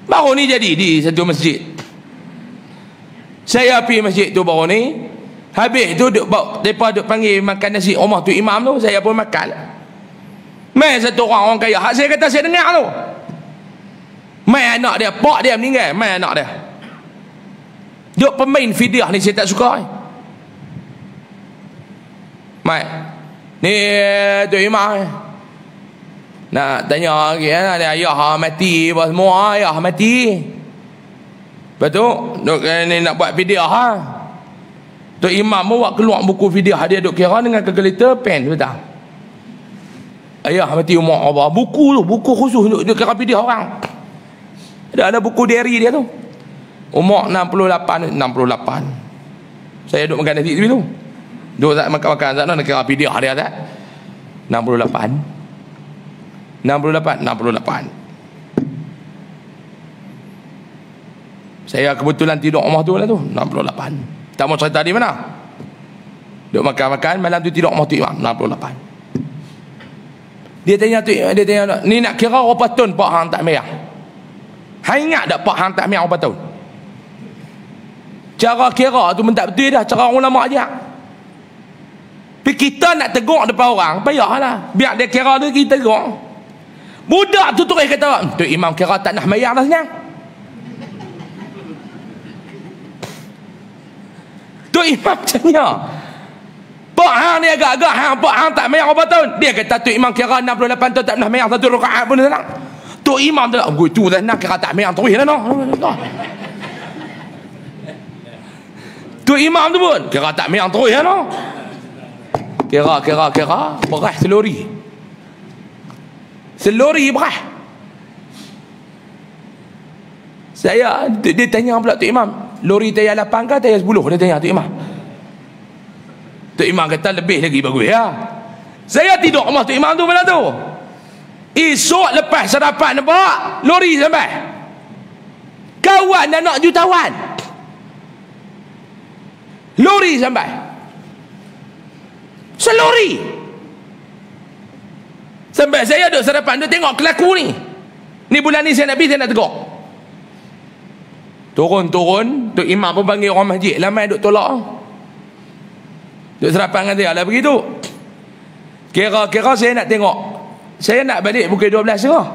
Baru ni jadi di satu masjid. Saya pergi masjid tu baru ni. Habis tu depa duk panggil makan nasi rumah tu imam tu, saya pun makan. Mai satu orang kaya, hak saya kata saya dengar tu. Mai anak dia, pak dia meninggal, mai anak dia. Duk pemain fidyah ni saya tak suka. Mai. Ni tu imam. Nak tanya lagi kan, ada ayah mati apa semua, ayah mati. Lepas tu duk ni nak buat fidyah ha. Tu imam buat keluar buku fidyah, dia duk kira dengan kalkulator pen betul. Ayah mati umur apa? Buku tu, buku khusus untuk kira fidyah orang. Ada buku diary dia tu. Umur 68. Saya duk makan nasi tu. Duk tak makan-makan sana nak kira fidyah dia tak. 68. Saya kebetulan tidur rumah tu lah tu 68. Tak mau cerita di mana. Duk makan-makan malam tu tidur rumah tu imam 68. Dia tanya tu, dia tanya, ni nak kira berapa tahun pak hang tak merah? Hang ingat tak pak hang tak merah berapa tahun? Cara kira tu pun tak betul dah, cara ulama aja. Tapi kita nak tegur depan orang, payahlah. Biar dia kira tu kita tegur. Budak tu terus kata, tu imam kira tak nak merah dah senyang. Tu imam tanya, pak hang ni agak-agak hang, pak hang tak merah berapa tahun? Dia kata tu imam kira 68 tahun tak pernah merah satu rakaat pun tak. Tu imam tu, oh tu dah nak kira tak merah terus dah noh. Tu imam tu pun kira tak merah terus dah noh. Kira beras selori beras. Dia tanya pula Tok Imam, lori tayar 8 ke tayar 10? Dia tanya Tok Imam. Tok Imam kata lebih lagi bagus ya. Saya tidur rumah Tok Imam tu malam tu. Esok lepas sarapan nampak lori sampai. Kawan anak jutawan. Lori sampai. Selori. Sampai saya duduk sarapan, duduk tengok kelaku ni. Ni bulan ni saya nak pergi, saya nak tegur. Turun-turun, Tok Imam pun panggil orang masjid. Lamai duduk tolak. Duduk sarapan dengan dia lah begitu. Kira-kira saya nak tengok. Saya nak balik pukul 12 setengah.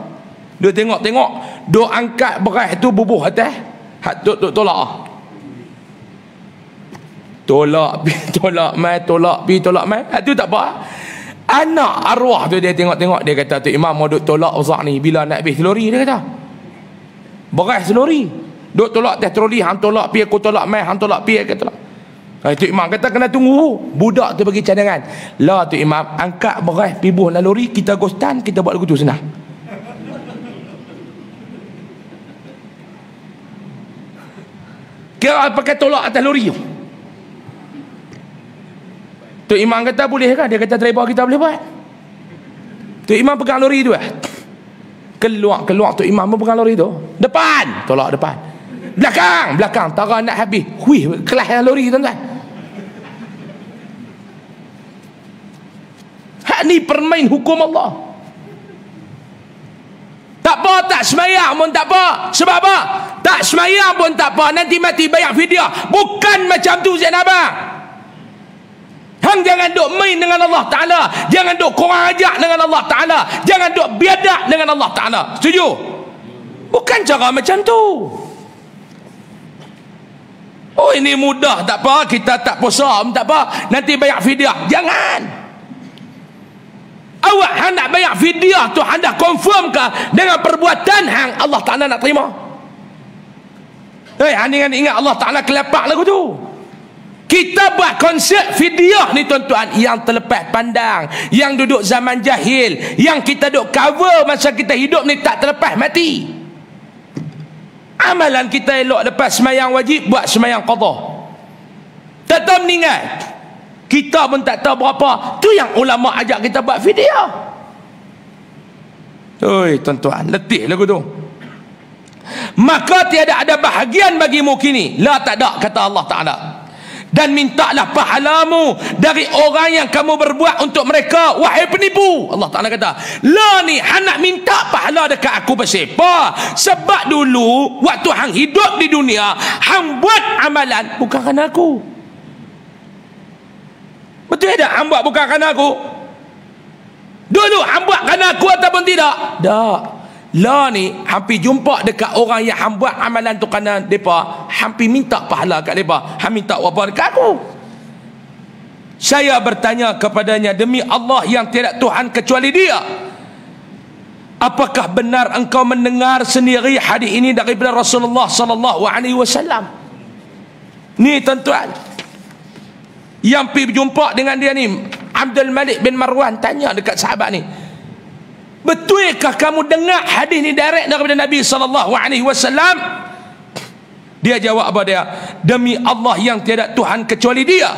Duduk tengok-tengok. Duduk angkat beras tu bubuh atas. Duduk tolak. Tolak mai. Itu tak apa. Anak arwah tu dia tengok-tengok. Dia kata Tok Imam mau duduk tolak besar ni. Bila nak habis teluri dia kata. Beras teluri. Duduk tolak atas troli. Hang tolak pi, aku tolak mai. Hang tolak pi, aku tolak. Tok Imam kata kena tunggu. Budak tu bagi cadangan. Lah Tok Imam angkat beras pibuh dalam lori, kita gostan, kita buat lagu tu senang. Kira pakai tolak atas lori tu. Tok Imam kata boleh ke? Dia kata driver kita boleh buat. Tok Imam pegang lori tu Keluar Tok Imam pun pegang lori tu. Depan, tolak depan. Belakang, tara nak habis. Hui, kelas lori tuan-tuan. Hak ni permain hukum Allah. Tak apa, tak semayang pun tak apa. Sebab apa? Tak semayang pun tak apa. Nanti mati bayar fidyah. Bukan macam tu Zain Abang. Hang jangan duk main dengan Allah Ta'ala. Jangan duk kurang ajak dengan Allah Ta'ala. Jangan duk biadak dengan Allah Ta'ala. Setuju? Bukan cara macam tu. Oh ini mudah, tak apa. Kita tak puasa, tak apa. Nanti bayar fidyah. Jangan. Awak hang nak bayar fidyah tu, hang dah confirm ke dengan perbuatan hang Allah Ta'ala nak terima? Hang ingat Allah Ta'ala kelapak lagu tu. Kita buat konsep fidyah ni tuan-tuan yang terlepas pandang, yang duduk zaman jahil, yang kita duduk cover masa kita hidup ni tak terlepas mati. Amalan kita elok lepas semayang wajib, buat semayang qadha. Tak tahu meninggal, kita pun tak tahu berapa. Tu yang ulama ajak kita buat fidyah. Oi tuan-tuan, letih lagu tu. Maka tiada ada bahagian bagimu kini. La tak ada, kata Allah Ta'ala. Dan mintalah pahalamu dari orang yang kamu berbuat untuk mereka, wahai penipu. Allah Ta'ala kata, lah ni hang nak minta pahala dekat aku pasal apa? Sebab dulu waktu hang hidup di dunia, hang buat amalan bukan kerana aku. Betul tak? Hang buat bukan kerana aku. Dulu hang buat kerana aku ataupun tidak? Tak. Lah ni hampir jumpa dekat orang yang hang buat amalan tu kerana mereka, hampir minta pahala kat mereka, hang minta apa dekat aku. Saya bertanya kepadanya, demi Allah yang tiada Tuhan kecuali Dia, apakah benar engkau mendengar sendiri hadis ini daripada Rasulullah sallallahu alaihi wasallam? Ni tuan-tuan, yang pergi berjumpa dengan dia ni, Abdul Malik bin Marwan tanya dekat sahabat ni, betulkah kamu dengar hadis ni direct daripada Nabi sallallahu alaihi wasallam? Dia jawab apa dia? Demi Allah yang tiada Tuhan kecuali Dia,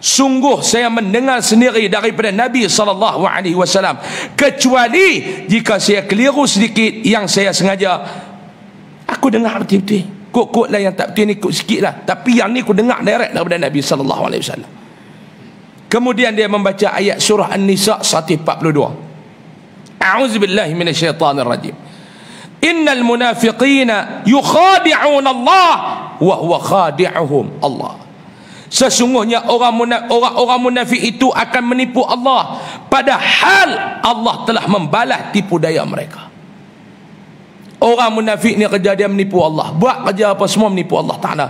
sungguh saya mendengar sendiri daripada Nabi sallallahu alaihi wasallam, kecuali jika saya keliru sedikit yang saya sengaja. Aku dengar betul-betul. Kok lah yang tak betul ni, kok sikit lah. Tapi yang ni aku dengar direct daripada Nabi sallallahu alaihi wasallam. Kemudian dia membaca ayat surah An-Nisa 142. A'udzubillahi minasyaitanirrajim. Innal munafiqina yukhadi'una Allah wa huwa khadi'uhum Allah. Sesungguhnya orang munafik itu akan menipu Allah, padahal Allah telah membalas tipu daya mereka. Orang munafik ni kerja dia menipu Allah, buat kerja apa semua menipu Allah Ta'ala.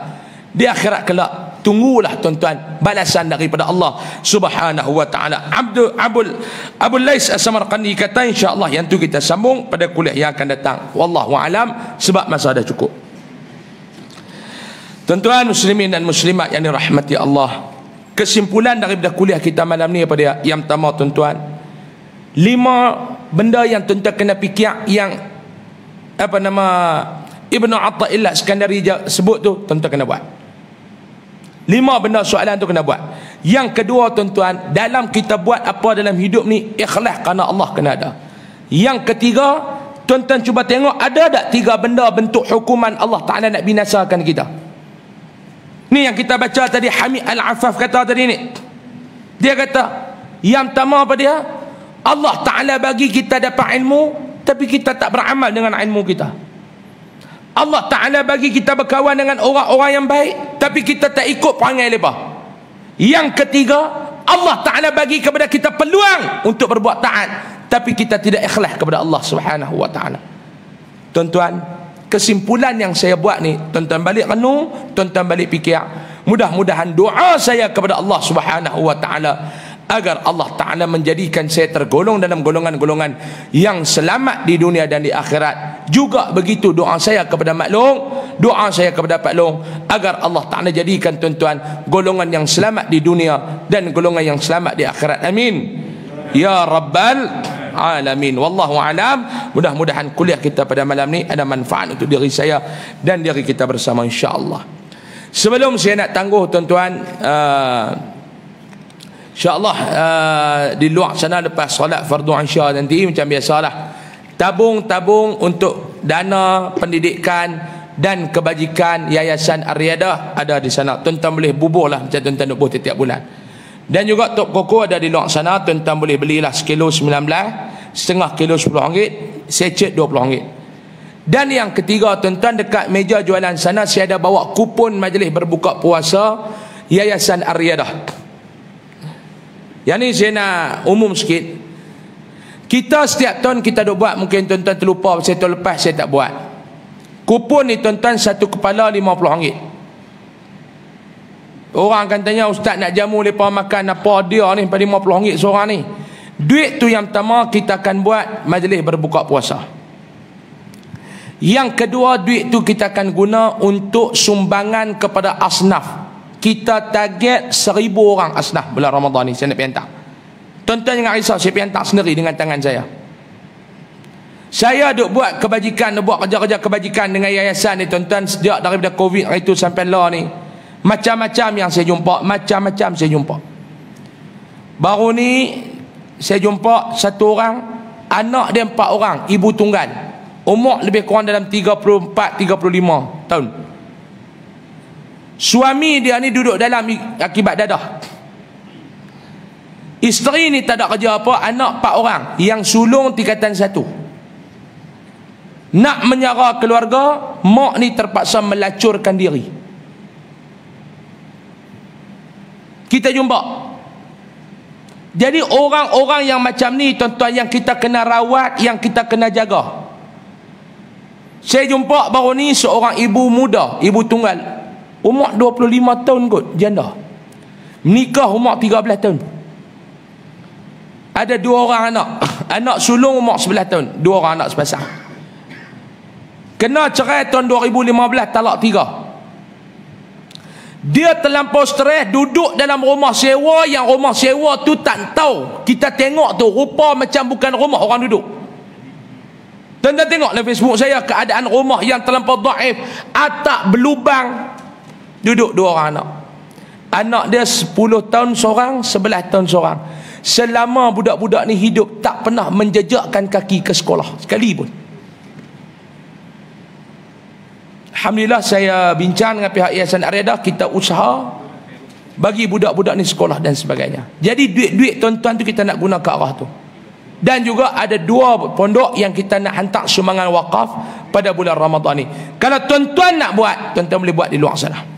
Di akhirat kelak, tunggulah tuan-tuan balasan daripada Allah Subhanahu wa Ta'ala. Abul Lais As-Samarqandi kata, insya-Allah yang tu kita sambung pada kuliah yang akan datang. Wallahu alam, sebab masa dah cukup. Tuan-tuan muslimin dan muslimat yang dirahmati Allah, kesimpulan daripada kuliah kita malam ni apa dia? Yang pertama tuan-tuan, 5 benda yang tuan-tuan kena fikir, yang Ibn Athaillah Iskandari sebut tu, tuan-tuan kena buat. 5 benda soalan tu kena buat. Yang kedua tuan-tuan, dalam kita buat apa dalam hidup ni, ikhlas kerana Allah kena ada. Yang ketiga, tuan-tuan cuba tengok ada tak 3 benda bentuk hukuman Allah Ta'ala nak binasakan kita. Ni yang kita baca tadi, Hamid Al-Afaf kata tadi ni. Dia kata, yang pertama apa dia? Allah Ta'ala bagi kita dapat ilmu, tapi kita tak beramal dengan ilmu kita. Allah Ta'ala bagi kita berkawan dengan orang-orang yang baik, tapi kita tak ikut perangai mereka. Yang ketiga, Allah Ta'ala bagi kepada kita peluang untuk berbuat taat, tapi kita tidak ikhlas kepada Allah Subhanahu wa Ta'ala. Tuan-tuan, kesimpulan yang saya buat ni, tuan-tuan balik renung, tuan-tuan balik fikir. Mudah-mudahan doa saya kepada Allah Subhanahu wa Ta'ala agar Allah Ta'ala menjadikan saya tergolong dalam golongan-golongan yang selamat di dunia dan di akhirat. Juga begitu doa saya kepada Mak Long, doa saya kepada Pak Long, agar Allah Ta'ala jadikan tuan-tuan golongan yang selamat di dunia dan golongan yang selamat di akhirat. Amin ya Rabbal Alamin. Wallahu alam. Mudah-mudahan kuliah kita pada malam ni ada manfaat untuk diri saya dan diri kita bersama, insya-Allah. Sebelum saya nak tangguh tuan-tuan, InsyaAllah di luar sana lepas solat fardu Isya nanti macam biasalah, tabung-tabung untuk dana pendidikan dan kebajikan Yayasan Ar-Riyadah ada di sana. Tuan-tuan boleh bubuh lah macam tuan-tuan bubuh setiap bulan. Dan juga Tok Koko ada di luar sana, tuan-tuan boleh belilah sekilo 19, setengah kilo RM10, secet RM20. Dan yang ketiga tuan-tuan, dekat meja jualan sana saya ada bawa kupon majlis berbuka puasa Yayasan Ar-Riyadah. Yang ni saya nak umum sikit. Kita setiap tahun kita duk buat, mungkin tuan-tuan terlupa, saya tahun lepas saya tak buat. Kupon ni tuan-tuan satu kepala RM50. Orang akan tanya, ustaz nak jamu mereka makan apa dia ni RM50 seorang ni. Duit tu yang pertama kita akan buat majlis berbuka puasa. Yang kedua, duit tu kita akan guna untuk sumbangan kepada asnaf. Kita target 1,000 orang asnaf bulan Ramadan ni saya nak hantar. Tuan-tuan jangan risau, saya hantar sendiri dengan tangan saya. Saya duk buat kebajikan, buat kerja-kerja kebajikan dengan yayasan ni tuan-tuan sejak daripada Covid itu sampai lah ni. Macam-macam yang saya jumpa, macam-macam saya jumpa. Baru ni saya jumpa satu orang, anak dia 4 orang, ibu tunggal. Umur lebih kurang dalam 34-35 tahun. Suami dia ni duduk dalam akibat dadah. Isteri ni tak ada kerja apa, anak 4 orang yang sulung tingkatan 1. Nak menyara keluarga, mak ni terpaksa melacurkan diri. Kita jumpa. Jadi orang-orang yang macam ni tuan-tuan, yang kita kena rawat, yang kita kena jaga. Saya jumpa baru ni seorang ibu muda, ibu tunggal, umur 25 tahun kot, janda. Menikah umur 13 tahun. Ada 2 orang anak. Anak sulung umur 11 tahun, 2 orang anak sepasang. Kena cerai tahun 2015, talak 3. Dia terlampau stres, duduk dalam rumah sewa, yang rumah sewa tu tak tahu. Kita tengok tu rupa macam bukan rumah orang duduk. Tuan-tuan tengok dalam Facebook saya keadaan rumah yang terlampau dhaif, atap berlubang. Duduk 2 orang anak. Anak dia 10 tahun seorang, 11 tahun seorang. Selama budak-budak ni hidup tak pernah menjejakkan kaki ke sekolah sekali pun. Alhamdulillah saya bincang dengan pihak Yayasan Ar-Riyadah, kita usaha bagi budak-budak ni sekolah dan sebagainya. Jadi duit-duit tuan-tuan tu kita nak guna ke arah tu. Dan juga ada 2 pondok yang kita nak hantar sumbangan wakaf pada bulan Ramadan ni. Kalau tuan-tuan nak buat, tuan-tuan boleh buat di luar sana.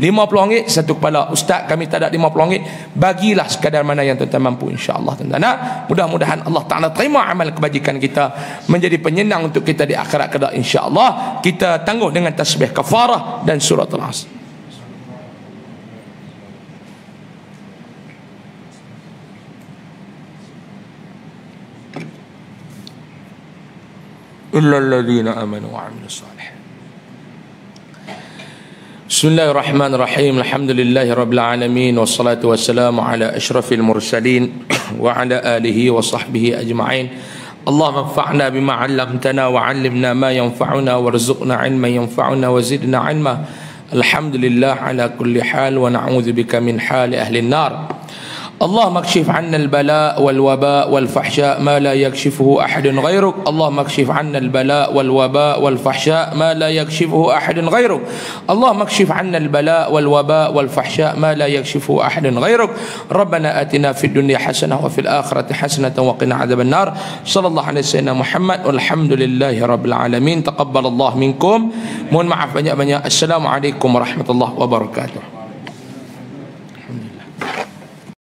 RM50 satu kepala. Ustaz kami tak ada RM50, bagilah sekadar mana yang tuan-tuan mampu, insya-Allah tuan-tuan. Mudah-mudahan Allah Taala terima amal kebajikan kita, menjadi penyenang untuk kita di akhirat kelak, insya-Allah. Kita tangguh dengan tasbih kafarah dan surah Al-Asr. illal ladzina amanu wa 'amilus shalihat. Bismillahirrahmanirrahim. Alhamdulillahirabbil alamin, wassalatu wassalamu ala asyrafil mursalin wa ala alihi wa sahbihi ajma'in. Allahumma anfa'na bima 'allamtana wa 'allimna ma yanfa'una warzuqna 'ilman yanfa'una wa zidna 'ilma. Alhamdulillah ala kulli hal wa na'udzubika min hali ahli an-nar. اللهم اكشف عنا البلاء والوباء والفحشاء ما لا يكشفه أحد غيرك. اللهم اكشف عنا البلاء والوباء والفحشاء ما لا يكشفه أحد غيرك. اللهم اكشف عنا البلاء والوباء والفحشاء ما لا يكشفه أحد غيرك. ربنا آتنا في الدنيا حسنة وفي الآخرة حسنة وقنا عذاب النار. صلى الله عليه سيدنا محمد والحمد لله رب العالمين. تقبل الله منكم. Mohon maaf banyak-banyak. Assalamualaikum warahmatullahi wabarakatuh.